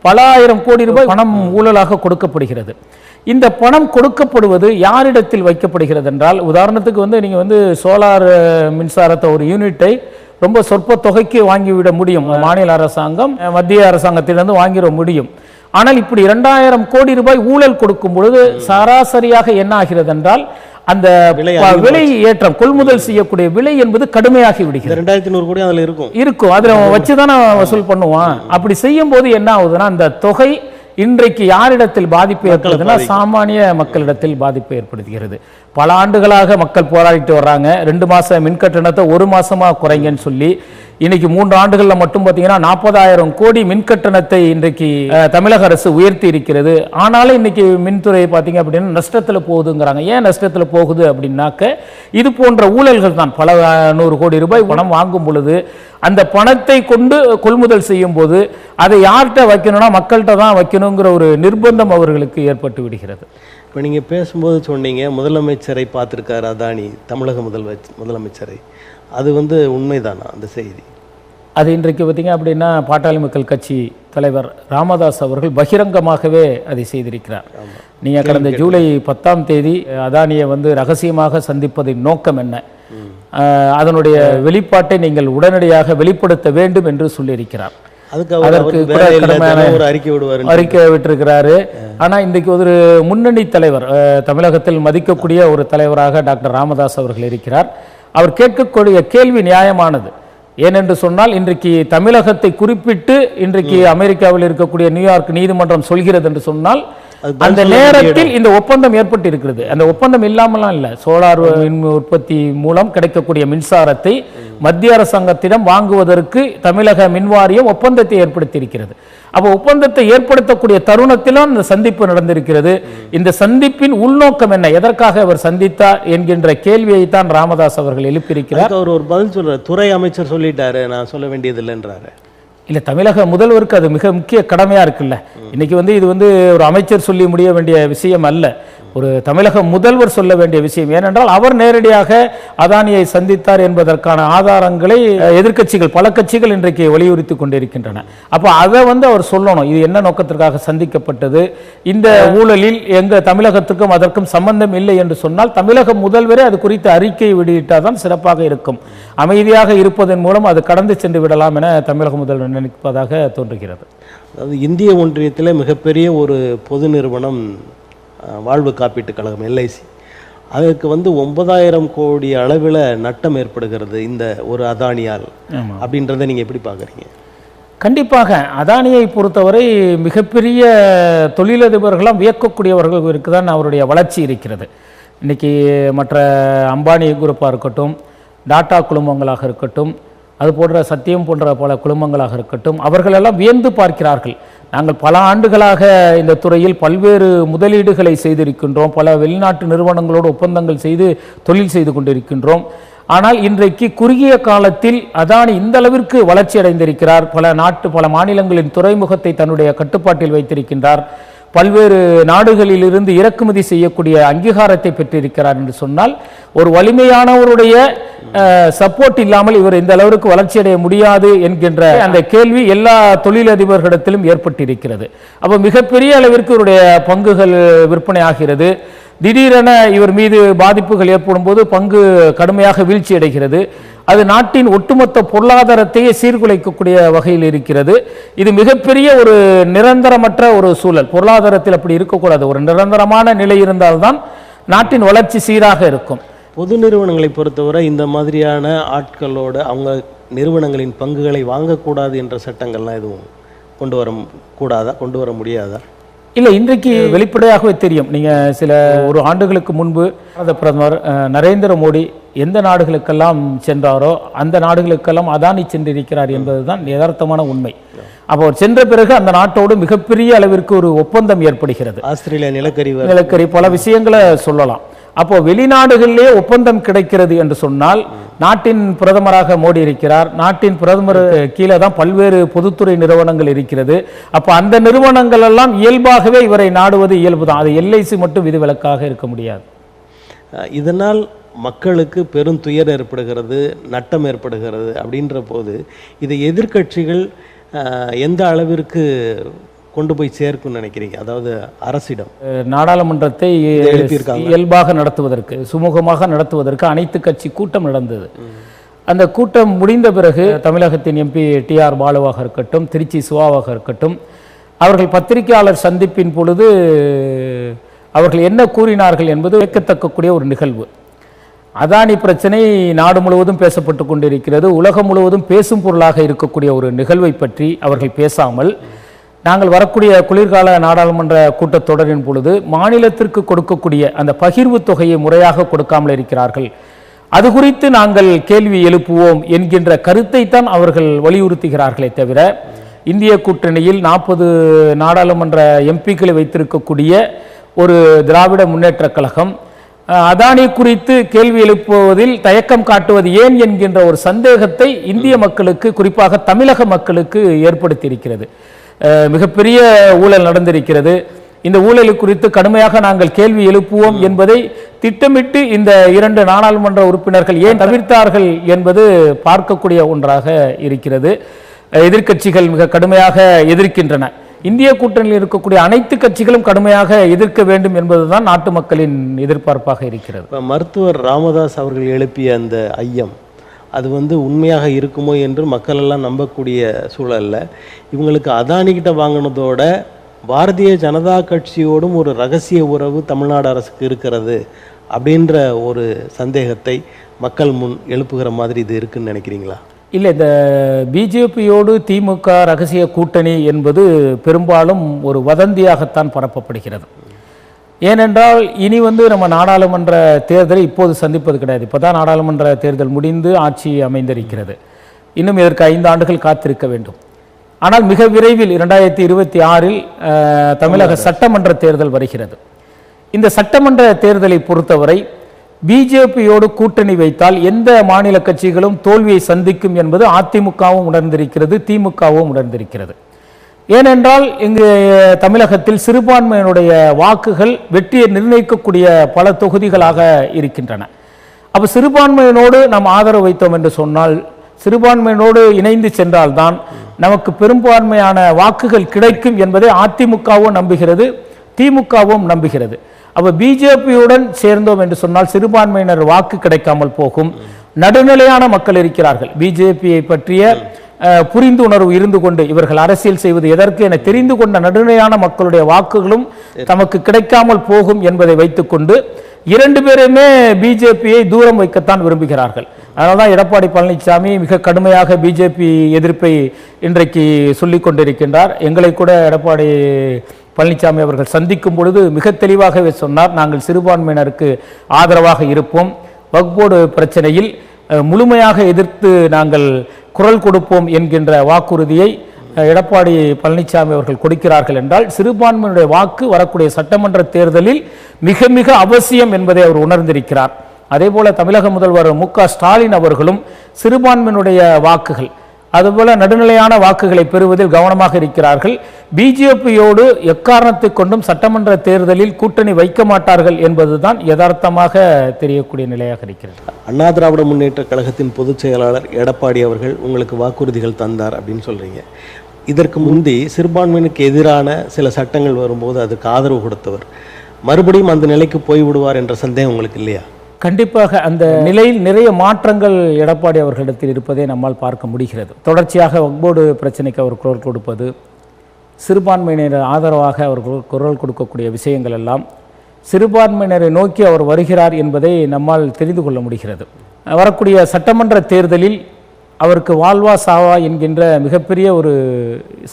பல ஆயிரம் கோடி ரூபாய் பணம் ஊழலாக கொடுக்கப்படுகிறது. இந்த பணம் கொடுக்கப்படுவது யாரிடத்தில் வைக்கப்படுகிறது என்றால், உதாரணத்துக்கு வந்து நீங்கள் வந்து சோலார் மின்சாரத்தை ஒரு யூனிட்டை ரொம்ப சொற்ப தொகைக்கு வாங்கிவிட முடியும். மாநில அரசாங்கம் மத்திய அரசாங்கத்திலிருந்து வாங்கிட முடியும். ஆனால் இப்படி 2000 கோடி ரூபாய் ஊழல் கொடுக்கும் பொழுது சராசரியாக என்ன ஆகிறது என்றால், அந்த விலை ஏற்றம், கொள்முதல் செய்யக்கூடிய விலை என்பது கடுமையாகி விடுகிறது. 2100 கோடி அதில் இருக்கும், அதில் வச்சுதானே வசூல் பண்ணுவான். அப்படி செய்யும் போது என்ன ஆகுதுன்னா, அந்த தொகை இன்றைக்கு யாரிடத்தில் பாதிப்பு ஏற்படுதுன்னா சாமானிய மக்களிடத்தில் பாதிப்பு ஏற்படுத்துகிறது. பல ஆண்டுகளாக மக்கள் போராடிட்டு வர்றாங்க. 2 மாச மின் கட்டணத்தை 1 மாசமா குறைங்கன்னு சொல்லி இன்னைக்கு 3 ஆண்டுகளில் மட்டும் பார்த்தீங்கன்னா 40,000 கோடி மின் கட்டணத்தை இன்றைக்கு தமிழக அரசு உயர்த்தி இருக்கிறது. ஆனாலும் இன்னைக்கு மின்துறை பார்த்தீங்க அப்படின்னா நஷ்டத்தில் போகுதுங்கிறாங்க. ஏன் நஷ்டத்தில் போகுது அப்படின்னாக்க இது போன்ற ஊழல்கள் தான். பல 100 கோடி ரூபாய் பணம் வாங்கும் பொழுது அந்த பணத்தை கொண்டு கொள்முதல் செய்யும் போது அதை யார்கிட்ட வைக்கணும்னா மக்கள்கிட்ட தான் வைக்கணுங்கிற ஒரு நிர்பந்தம் அவர்களுக்கு ஏற்பட்டு விடுகிறது. இப்போ நீங்கள் பேசும்போது சொன்னீங்க முதலமைச்சரை பார்த்துருக்காரு அதானி, தமிழக முதலமைச்சரை. அது உண்மைதானா அந்த செய்தி? அது இன்றைக்கு பார்த்தீங்க அப்படின்னா பாட்டாளி மக்கள் கட்சி தலைவர் ராமதாஸ் அவர்கள் பகிரங்கமாகவே அதை செய்திருக்கிறார். நீங்கள் கடந்த ஜூலை 10ஆம் தேதி அதானியை ரகசியமாக சந்திப்பதின் நோக்கம் என்ன, அதனுடைய வெளிப்பாட்டை நீங்கள் உடனடியாக வெளிப்படுத்த வேண்டும் என்று சொல்லியிருக்கிறார். அதற்கு ஒரு அறிக்கை விட்டிருக்கிறாரு. ஆனா இன்றைக்கு ஒரு முன்னணி தலைவர், தமிழகத்தில் மதிக்கக்கூடிய ஒரு தலைவராக டாக்டர் ராமதாஸ் அவர்கள் இருக்கிறார். அவர் கேட்கக்கூடிய கேள்வி நியாயமானது. ஏனென்று சொன்னால் இன்றைக்கு தமிழகத்தை குறிப்பிட்டு இன்றைக்கு அமெரிக்காவில் இருக்கக்கூடிய நியூயார்க் நீதிமன்றம் சொல்கிறது என்று சொன்னால் அந்த நேரத்தில் இந்த ஒப்பந்தம் ஏற்பட்டு இருக்கிறது. அந்த ஒப்பந்தம் இல்லாமலாம் இல்லை. சோலார் மின் உற்பத்தி மூலம் கிடைக்கக்கூடிய மின்சாரத்தை மத்திய அரசாங்கத்திடம் வாங்குவதற்கு தமிழக மின்வாரியம் ஒப்பந்தத்தை ஏற்படுத்தி இருக்கிறது. அப்போ ஒப்பந்தத்தை ஏற்படுத்தக்கூடிய தருணத்திலும் இந்த சந்திப்பு நடந்திருக்கிறது. இந்த சந்திப்பின் உள்நோக்கம் என்ன, எதற்காக அவர் சந்தித்தார் என்கின்ற கேள்வியை தான் ராமதாஸ் அவர்கள் எழுப்பியிருக்கிறார். அவர் ஒரு பதில் சொல்றாரு, துறை அமைச்சர் சொல்லிட்டாரு, நான் சொல்ல வேண்டியது இல்லைன்றாரு. இல்லை, தமிழக முதல்வருக்கு அது மிக முக்கிய கடமையாக இருக்குல்ல. இன்னைக்கு இது ஒரு அமைச்சர் சொல்லி முடிய வேண்டிய விஷயம் அல்ல, ஒரு தமிழக முதல்வர் சொல்ல வேண்டிய விஷயம். ஏனென்றால் அவர் நேரடியாக அதானியை சந்தித்தார் என்பதற்கான ஆதாரங்களை எதிர்க்கட்சிகள், பல கட்சிகள் இன்றைக்கு வலியுறுத்தி கொண்டிருக்கின்றன. அப்போ அதை அவர் சொல்லணும், இது என்ன நோக்கத்திற்காக சந்திக்கப்பட்டது, இந்த ஊழலில் எங்க தமிழகத்துக்கும் அதற்கும் சம்பந்தம் இல்லை என்று சொன்னால் தமிழக முதல்வரே அது குறித்து அறிக்கை வெளியிட்டால் தான் சிறப்பாக இருக்கும். அமைதியாக இருப்பதன் மூலம் அது கடந்து சென்று விடலாம் என தமிழக முதல்வர் நினைப்பதாக தோன்றுகிறது. அதாவது இந்திய ஒன்றியத்தில் மிகப்பெரிய ஒரு பொது நிறுவனம் வாழ்வு காப்பீட்டு கழகம் எல்ஐசி, அதற்கு 9,000 கோடி அளவில் நட்டம் ஏற்படுகிறது இந்த ஒரு அதானியால். அப்படின்றத நீங்கள் எப்படி பார்க்குறீங்க? கண்டிப்பாக அதானியை பொறுத்தவரை மிகப்பெரிய தொழிலதிபர்களாம் வியக்கக்கூடியவர்களுக்கு தான் அவருடைய வளர்ச்சி இருக்கிறது. இன்றைக்கி மற்ற அம்பானி குரூப்பாக இருக்கட்டும், டாடா குழுமங்களாக இருக்கட்டும், அது போன்ற சத்தியம் போன்ற பல குழுமங்களாக இருக்கட்டும், அவர்களெல்லாம் வியந்து பார்க்கிறார்கள். நாங்கள் பல ஆண்டுகளாக இந்த துறையில் பல்வேறு முதலீடுகளை செய்திருக்கின்றோம், பல வெளிநாட்டு நிறுவனங்களோடு ஒப்பந்தங்கள் செய்து தொழில் செய்து கொண்டிருக்கின்றோம். ஆனால் இன்றைக்கு குறுகிய காலத்தில் அதானி இந்த அளவிற்கு வளர்ச்சி அடைந்திருக்கிறார். பல மாநிலங்களின் துறைமுகத்தை தன்னுடைய கட்டுப்பாட்டில் வைத்திருக்கின்றார். பல்வேறு நாடுகளிலிருந்து இறக்குமதி செய்யக்கூடிய அங்கீகாரத்தை பெற்றிருக்கிறார் என்று சொன்னால் ஒரு வலிமையானவருடைய சப்போர்ட் இல்லாமல் இவர் இந்த அளவிற்கு வளர்ச்சி அடைய முடியாது என்கின்ற அந்த கேள்வி எல்லா தொழிலதிபர்களிடத்திலும் ஏற்பட்டிருக்கிறது. அப்போ மிகப்பெரிய அளவிற்கு இவருடைய பங்குகள் விற்பனை ஆகிறது. திடீரென இவர் மீது பாதிப்புகள் ஏற்படும் போது பங்கு கடுமையாக வீழ்ச்சி அடைகிறது. அது நாட்டின் ஒட்டுமொத்த பொருளாதாரத்தையே சீர்குலைக்கக்கூடிய வகையில் இருக்கிறது. இது மிகப்பெரிய ஒரு நிரந்தரமற்ற ஒரு சூழல். பொருளாதாரத்தில் அப்படி இருக்கக்கூடாது. ஒரு நிரந்தரமான நிலை இருந்தால்தான் நாட்டின் வளர்ச்சி சீராக இருக்கும். பொது நிறுவனங்களை பொறுத்தவரை இந்த மாதிரியான ஆட்களோட அவங்க நிறுவனங்களின் பங்குகளை வாங்கக்கூடாது என்ற சட்டங்கள்லாம் எதுவும் கொண்டு வர முடியாதா? இல்லை, இன்றைக்கு வெளிப்படையாகவே தெரியும். நீங்கள் சில ஒரு ஆண்டுகளுக்கு முன்பு பிரதமர் நரேந்திர மோடி எந்த நாடுகளுக்கெல்லாம் சென்றாரோ அந்த நாடுகளுக்கெல்லாம் அதானி சென்றிருக்கிறார் என்பதுதான் யதார்த்தமான உண்மை. அப்போ சென்ற பிறகு அந்த நாட்டோடு மிகப்பெரிய அளவிற்கு ஒரு ஒப்பந்தம் ஏற்படுகிறது. ஆஸ்திரேலியா நிலக்கரி பல விஷயங்களை சொல்லலாம். அப்போ வெளிநாடுகளிலே ஒப்பந்தம் கிடைக்கிறது என்று சொன்னால் நாட்டின் பிரதமராக மோடி இருக்கிறார். நாட்டின் பிரதமர் கீழே தான் பல்வேறு பொதுத்துறை நிறுவனங்கள் இருக்கிறது. அப்போ அந்த நிறுவனங்கள் எல்லாம் இயல்பாகவே இவரை நாடுவது இயல்புதான். அது எல்ஐசி மட்டும் விதிவிலக்காக இருக்க முடியாது. இதனால் மக்களுக்கு பெரும் துயர் ஏற்படுகிறது, நட்டம் ஏற்படுகிறது. அப்படின்ற போது இதை எதிர்க்கட்சிகள் எந்த அளவிற்கு கொண்டு போய் சேர்க்கும்னு நினைக்கிறீங்க? அதாவது அரசிடம் நாடாளுமன்றத்தை இயல்பாக நடத்துவதற்கு, சுமூகமாக நடத்துவதற்கு அனைத்து கட்சி கூட்டம் நடந்தது. அந்த கூட்டம் முடிந்த பிறகு தமிழகத்தின் எம்பி டிஆர் பாலுவாக இருக்கட்டும், திருச்சி சிவாவாக இருக்கட்டும், அவர்கள் பத்திரிகையாளர் சந்திப்பின் பொழுது அவர்கள் என்ன கூறினார்கள் என்பது வியக்கத்தக்கக்கூடிய ஒரு நிகழ்வு. அதானி பிரச்சனை நாடு முழுவதும் பேசப்பட்டு கொண்டிருக்கிறது. உலகம் முழுவதும் பேசும் பொருளாக இருக்கக்கூடிய ஒரு நிகழ்வை பற்றி அவர்கள் பேசாமல் நாங்கள் வரக்கூடிய குளிர்கால நாடாளுமன்ற கூட்டத்தொடரின் பொழுது மாநிலத்திற்கு கொடுக்கக்கூடிய அந்த பகிர்வு தொகையை முறையாக கொடுக்காமல் இருக்கிறார்கள், அது குறித்து நாங்கள் கேள்வி எழுப்புவோம் என்கின்ற கருத்தை தான் அவர்கள் வலியுறுத்துகிறார்களே தவிர, இந்திய கூட்டணியில் 40 நாடாளுமன்ற எம்பிக்களை வைத்திருக்கக்கூடிய ஒரு திராவிட முன்னேற்றக் கழகம் அதானி குறித்து கேள்வி எழுப்புவதில் தயக்கம் காட்டுவது ஏன் என்கின்ற ஒரு சந்தேகத்தை இந்திய மக்களுக்கு, குறிப்பாக தமிழக மக்களுக்கு ஏற்படுத்தியிருக்கிறது. மிகப்பெரிய ஊழல் நடந்திருக்கிறது. இந்த ஊழல் குறித்து கடுமையாக நாங்கள் கேள்வி எழுப்புவோம் என்பதை திட்டமிட்டு இந்த 2 நாடாளுமன்ற உறுப்பினர்கள் ஏன் தவிர்த்தார்கள் என்பது பார்க்கக்கூடிய ஒன்றாக இருக்கிறது. எதிர்க்கட்சிகள் மிக கடுமையாக எதிர்க்கின்றன. இந்திய கூட்டணியில் இருக்கக்கூடிய அனைத்து கட்சிகளும் கடுமையாக எதிர்க்க வேண்டும் என்பதுதான் நாட்டு மக்களின் எதிர்பார்ப்பாக இருக்கிறது. மருத்துவர் ராமதாஸ் அவர்கள் எழுப்பிய அந்த ஐயம் அது உண்மையாக இருக்குமோ என்று மக்கள் எல்லாம் நம்பக்கூடிய சூழல்ல இவங்களுக்கு அதானிகிட்ட வாங்கினதோட பாரதிய ஜனதா கட்சியோடும் ஒரு ரகசிய உறவு தமிழ்நாடு அரசுக்கு இருக்கிறது அப்படின்ற ஒரு சந்தேகத்தை மக்கள் முன் எழுப்புகிற மாதிரி இது இருக்குன்னு நினைக்கிறீங்களா? இல்லை, இந்த பிஜேபியோடு திமுக ரகசிய கூட்டணி என்பது பெரும்பாலும் ஒரு வதந்தியாகத்தான் பரப்பப்படுகிறது. ஏனென்றால் இனி நம்ம நாடாளுமன்ற தேர்தலை இப்போது சந்திப்பது கிடையாது. இப்போ தான் நாடாளுமன்ற தேர்தல் முடிந்து ஆட்சி அமைந்திருக்கிறது. இன்னும் இதற்கு 5 ஆண்டுகள் காத்திருக்க வேண்டும். ஆனால் மிக விரைவில் 2026இல் தமிழக சட்டமன்ற தேர்தல் வருகிறது. இந்த சட்டமன்ற தேர்தலை பொறுத்தவரை பிஜேபியோடு கூட்டணி வைத்தால் எந்த மாநில கட்சிகளும் தோல்வியை சந்திக்கும் என்பது அதிமுகவும் உணர்ந்திருக்கிறது, திமுகவும் உணர்ந்திருக்கிறது. ஏனென்றால் இங்கு தமிழகத்தில் சிறுபான்மையினுடைய வாக்குகள் வெற்றியை நிர்ணயிக்கக்கூடிய பல தொகுதிகளாக இருக்கின்றன. அப்போ சிறுபான்மையினோடு நாம் ஆதரவு வைத்தோம் என்று சொன்னால், சிறுபான்மையினோடு இணைந்து சென்றால்தான் நமக்கு பெரும்பான்மையான வாக்குகள் கிடைக்கும் என்பதை அதிமுகவும் நம்புகிறது, திமுகவும் நம்புகிறது. அப்போ பிஜேபியுடன் சேர்ந்தோம் என்று சொன்னால் சிறுபான்மையினர் வாக்கு கிடைக்காமல் போகும். நடுநிலையான மக்கள் இருக்கிறார்கள். பிஜேபியை பற்றிய புரிந்துணர்வு இருந்து கொண்டு இவர்கள் அரசியல் செய்வது எதற்கு என தெரிந்து கொண்ட நடுநிலையான மக்களுடைய வாக்குகளும் தமக்கு கிடைக்காமல் போகும் என்பதை வைத்துக்கொண்டு 2 பேருமே பிஜேபியை தூரம் வைக்கத்தான் விரும்புகிறார்கள். அதனால்தான் எடப்பாடி பழனிசாமி மிக கடுமையாக பிஜேபி எதிர்ப்பை இன்றைக்கு சொல்லிக் கொண்டிருக்கின்றார். எங்களை கூட எடப்பாடி பழனிசாமி அவர்கள் சந்திக்கும் பொழுது மிக தெளிவாகவே சொன்னார், நாங்கள் சிறுபான்மையினருக்கு ஆதரவாக இருப்போம், வக்ஃப் போர்டு பிரச்சனையில் முழுமையாக எதிர்த்து நாங்கள் குரல் கொடுப்போம் என்கின்ற வாக்குறுதியை எடப்பாடி பழனிசாமி அவர்கள் கொடுக்கிறார்கள் என்றால் சிறுபான்மையினுடைய வாக்கு வரக்கூடிய சட்டமன்ற தேர்தலில் மிக மிக அவசியம் என்பதை அவர் உணர்ந்திருக்கிறார். அதே போல தமிழக முதல்வர் மு.க. ஸ்டாலின் அவர்களும் சிறுபான்மையினுடைய வாக்குகள் அதுபோல நடுநிலையான வாக்குகளை பெறுவதில் கவனமாக இருக்கிறார்கள். பிஜேபியோடு எக்காரணத்தை கொண்டும் சட்டமன்ற தேர்தலில் கூட்டணி வைக்க மாட்டார்கள் என்பதுதான் யதார்த்தமாக தெரியக்கூடிய நிலையாக இருக்கிறது. அண்ணா திராவிட முன்னேற்ற கழகத்தின் பொதுச் செயலாளர் எடப்பாடி அவர்கள் உங்களுக்கு வாக்குறுதிகள் தந்தார் அப்படின்னு சொல்றீங்க. இதற்கு முந்தி சிறுபான்மையினருக்கு எதிரான சில சட்டங்கள் வரும்போது அதுக்கு ஆதரவு கொடுத்தவர் மறுபடியும் அந்த நிலைக்கு போய்விடுவார் என்ற சந்தேகம் உங்களுக்கு இல்லையா? கண்டிப்பாக அந்த நிலையில் நிறைய மாற்றங்கள் எடப்பாடி அவர்களிடத்தில் இருப்பதை நம்மால் பார்க்க முடிகிறது. தொடர்ச்சியாக வக்ஃப் போர்டு பிரச்சனைக்கு அவர் குரல் கொடுப்பது, சிறுபான்மையினர் ஆதரவாக அவர் குரல் கொடுக்கக்கூடிய விஷயங்கள் எல்லாம் சிறுபான்மையினரை நோக்கி அவர் வருகிறார் என்பதை நம்மால் தெரிந்து கொள்ள முடிகிறது. வரக்கூடிய சட்டமன்ற தேர்தலில் அவருக்கு வாழ்வா சாவா என்கின்ற மிகப்பெரிய ஒரு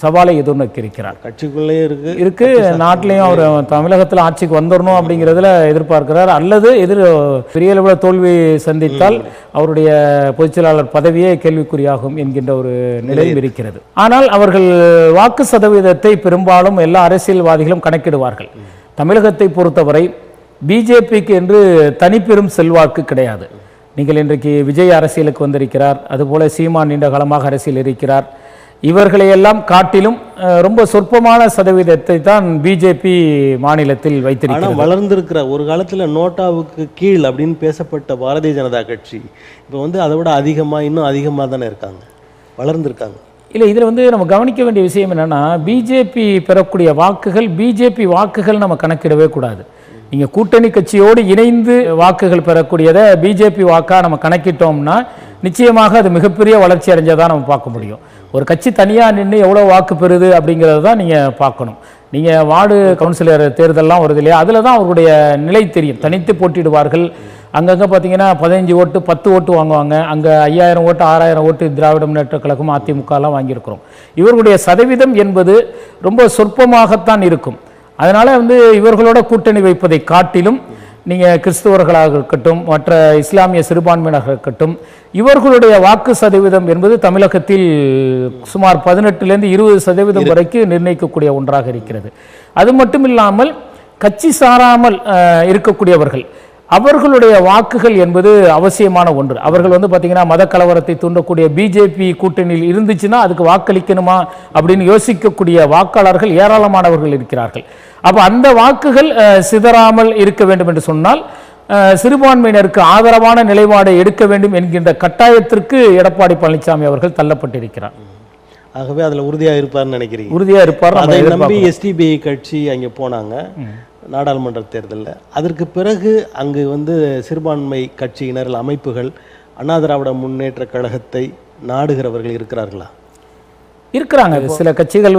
சவாலை எதிர்நோக்கி இருக்கிறார். கட்சிக்குள்ளே இருக்கு நாட்டிலையும் அவர் தமிழகத்தில் ஆட்சிக்கு வந்துடணும் அப்படிங்கிறதுல எதிர்பார்க்கிறார். அல்லது பெரிய அளவில் தோல்வி சந்தித்தால் அவருடைய பொதுச்செயலாளர் பதவியே கேள்விக்குறியாகும் என்கின்ற ஒரு நிலையும் இருக்கிறது. ஆனால் அவர்கள் வாக்கு சதவீதத்தை பெரும்பாலும் எல்லா அரசியல்வாதிகளும் கணக்கிடுவார்கள். தமிழகத்தை பொறுத்தவரை பிஜேபிக்கு என்று தனிப்பெரும் செல்வாக்கு கிடையாது. நீங்கள் இன்றைக்கு விஜய் அரசியலுக்கு வந்திருக்கிறார், அதுபோல சீமான் நீண்ட காலமாக அரசியல் இருக்கிறார். இவர்களையெல்லாம் காட்டிலும் ரொம்ப சொற்பமான சதவீதத்தை தான் பிஜேபி மாநிலத்தில் வைத்திருக்கிறது. வளர்ந்திருக்கிற ஒரு காலத்தில் நோட்டாவுக்கு கீழ் அப்படின்னு பேசப்பட்ட பாரதிய ஜனதா கட்சி இப்போ அதை விட இன்னும் அதிகமாக தானே இருக்காங்க, வளர்ந்துருக்காங்க. இல்லை, இதில் நம்ம கவனிக்க வேண்டிய விஷயம் என்னென்னா, பிஜேபி பெறக்கூடிய வாக்குகள் பிஜேபி வாக்குகள் நம்ம கணக்கிடவே கூடாது. நீங்கள் கூட்டணி கட்சியோடு இணைந்து வாக்குகள் பெறக்கூடியதை பிஜேபி வாக்காக நம்ம கணக்கிட்டோம்னா நிச்சயமாக அது மிகப்பெரிய வளர்ச்சி அடைஞ்சதாக நம்ம பார்க்க முடியும். ஒரு கட்சி தனியாக நின்று எவ்வளோ வாக்கு பெறுது அப்படிங்கிறது தான் நீங்கள் பார்க்கணும். நீங்கள் வார்டு கவுன்சிலர் தேர்தல்லாம் வருது இல்லையா, அதில் தான் அவருடைய நிலை தெரியும். தனித்து போட்டியிடுவார்கள். அங்கங்கே பார்த்தீங்கன்னா 15 ஓட்டு 10 ஓட்டு வாங்குவாங்க. அங்கே 5000 ஓட்டு 6000 ஓட்டு திராவிட முன்னேற்ற கழகம் அதிமுகலாம் வாங்கியிருக்கிறோம். இவர்களுடைய சதவீதம் என்பது ரொம்ப சொற்பமாகத்தான் இருக்கும். அதனால் இவர்களோட கூட்டணி வைப்பதை காட்டிலும் நீங்கள் கிறிஸ்தவர்களாக இருக்கட்டும், மற்ற இஸ்லாமிய சிறுபான்மையினராக இருக்கட்டும், இவர்களுடைய வாக்கு சதவீதம் என்பது தமிழகத்தில் சுமார் 18லேருந்து 20% வரைக்கும் நிர்ணயிக்கக்கூடிய ஒன்றாக இருக்கிறது. அது மட்டும் இல்லாமல் கட்சி சாராமல் இருக்கக்கூடியவர்கள், அவர்களுடைய வாக்குகள் என்பது அவசியமான ஒன்று. அவர்கள் பார்த்தீங்கன்னா மத கலவரத்தை தூண்டக்கூடிய பிஜேபி கூட்டணியில் இருந்துச்சுன்னா அதுக்கு வாக்களிக்கணுமா அப்படின்னு யோசிக்கக்கூடிய வாக்காளர்கள் ஏராளமானவர்கள் இருக்கிறார்கள். அப்போ அந்த வாக்குகள் சிதறாமல் இருக்க வேண்டும் என்று சொன்னால் சிறுபான்மையினருக்கு ஆதரவான நிலைப்பாடை எடுக்க வேண்டும் என்கின்ற கட்டாயத்திற்கு எடப்பாடி பழனிசாமி அவர்கள் தள்ளப்பட்டிருக்கிறார். ஆகவே அதில் உறுதியாக இருப்பார்னு நினைக்கிறீங்க? உறுதியாக இருப்பார். அதை நம்பி எஸ்டிபி கட்சி அங்கே போனாங்க நாடாளுமன்ற தேர்தலில். அதற்கு பிறகு அங்கு சிறுபான்மை கட்சியினர் அமைப்புகள் அண்ணா திராவிட முன்னேற்ற கழகத்தை நாடுகிறவர்கள் இருக்கிறார்களா? இருக்கிறாங்க. சில கட்சிகள்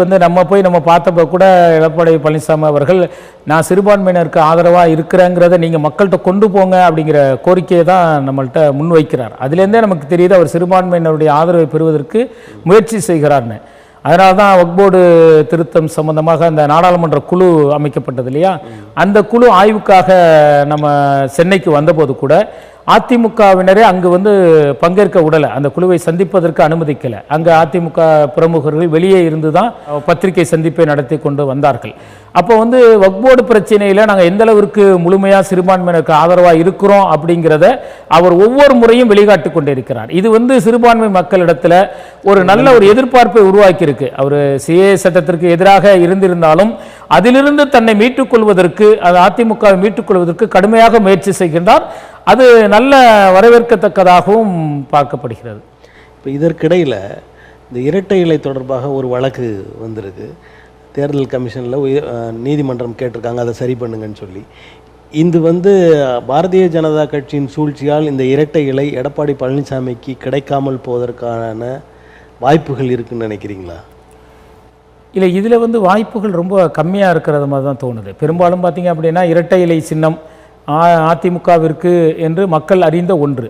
நம்ம பார்த்தப்ப கூட எடப்பாடி பழனிசாமி அவர்கள் நான் சிறுபான்மையினருக்கு ஆதரவாக இருக்கிறேங்கிறத நீங்கள் மக்கள்கிட்ட கொண்டு போங்க அப்படிங்கிற கோரிக்கையை தான் நம்மள்கிட்ட முன்வைக்கிறார். அதுலேருந்தே நமக்கு தெரியுது அவர் சிறுபான்மையினருடைய ஆதரவை பெறுவதற்கு முயற்சி செய்கிறார்னு. அதனால தான் வக்ஃப் போர்டு திருத்தம் சம்பந்தமாக அந்த நாடாளுமன்ற குழு அமைக்கப்பட்டது இல்லையா, அந்த குழு ஆய்வுக்காக நம்ம சென்னைக்கு வந்தபோது கூட அதிமுகவினரே அங்கு பங்கேற்க விடலை, அந்த குழுவை சந்திப்பதற்கு அனுமதிக்கலை. அங்கே அதிமுக பிரமுகர்கள் வெளியே இருந்து தான் பத்திரிகை சந்திப்பை நடத்தி கொண்டு வந்தார்கள். அப்போ வக்ஃப் போர்டு பிரச்சனையில் நாங்கள் எந்த அளவிற்கு முழுமையாக சிறுபான்மையினருக்கு ஆதரவாக இருக்கிறோம் அப்படிங்கிறத அவர் ஒவ்வொரு முறையும் வெளிக்காட்டி கொண்டே இருக்கிறார். இது சிறுபான்மை மக்களிடத்தில் ஒரு நல்ல ஒரு எதிர்பார்ப்பை உருவாக்கியிருக்கு. அவர் சிஏ சட்டத்திற்கு எதிராக இருந்திருந்தாலும் அதிலிருந்து தன்னை மீட்டுக்கொள்வதற்கு, அது அதிமுகவை மீட்டுக்கொள்வதற்கு கடுமையாக முயற்சி செய்கின்றார். அது நல்ல வரவேற்கத்தக்கதாகவும் பார்க்கப்படுகிறது. இப்போ இதற்கிடையில் இந்த இரட்டை இலை தொடர்பாக ஒரு வழக்கு வந்திருக்கு. தேர்தல் கமிஷனில் நீதிமன்றம் கேட்டிருக்காங்க அதை சரி பண்ணுங்கன்னு சொல்லி. இது பாரதிய ஜனதா கட்சியின் சூழ்ச்சியால் இந்த இரட்டை இலை எடப்பாடி பழனிசாமிக்கு கிடைக்காமல் போவதற்கான வாய்ப்புகள் இருக்குன்னு நினைக்கிறீங்களா? இல்லை, இதில் வாய்ப்புகள் ரொம்ப கம்மியாக இருக்கிறது மாதிரி தான் தோணுது. பெரும்பாலும் பார்த்தீங்க அப்படின்னா இரட்டை இலை சின்னம் அதிமுகவிற்கு என்று மக்கள் அறிந்த ஒன்று.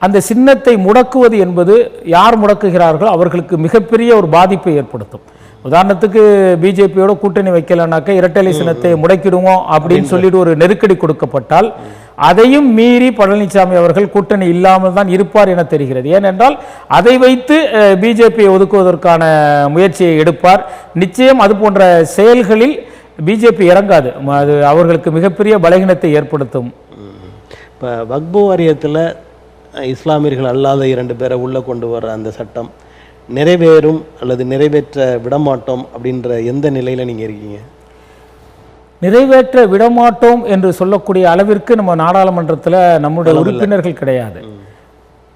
அந்த சின்னத்தை முடக்குவது என்பது யார் முடக்குகிறார்களோ அவர்களுக்கு மிகப்பெரிய ஒரு பாதிப்பை ஏற்படுத்தும். உதாரணத்துக்கு பிஜேபியோட கூட்டணி வைக்கலனாக்க இரட்டை சின்னத்தை முடக்கிடுவோம் அப்படின்னு சொல்லிட்டு ஒரு நெருக்கடி கொடுக்கப்பட்டால் அதையும் மீறி பழனிசாமி அவர்கள் கூட்டணி இல்லாமல் தான் இருப்பார் என தெரிகிறது. ஏனென்றால் அதை வைத்து பிஜேபியை ஒதுக்குவதற்கான முயற்சியை எடுப்பார். நிச்சயம் அது போன்ற செயல்களில் பிஜேபி இறங்காது. அது அவர்களுக்கு மிகப்பெரிய பலகீனத்தை ஏற்படுத்தும். இப்போ வக்ஃப் வாரியத்தில் இஸ்லாமியர்கள் அல்லாத 2 பேரை உள்ளே கொண்டு வர அந்த சட்டம் நிறைவேறும் அல்லது நிறைவேற்ற விடமாட்டோம் அப்படின்ற எந்த நிலையில் நீங்கள் இருக்கீங்க? நிறைவேற்ற விடமாட்டோம் என்று சொல்லக்கூடிய அளவிற்கு நம்ம நாடாளுமன்றத்தில் நம்முடைய உறுப்பினர்கள் கிடையாது.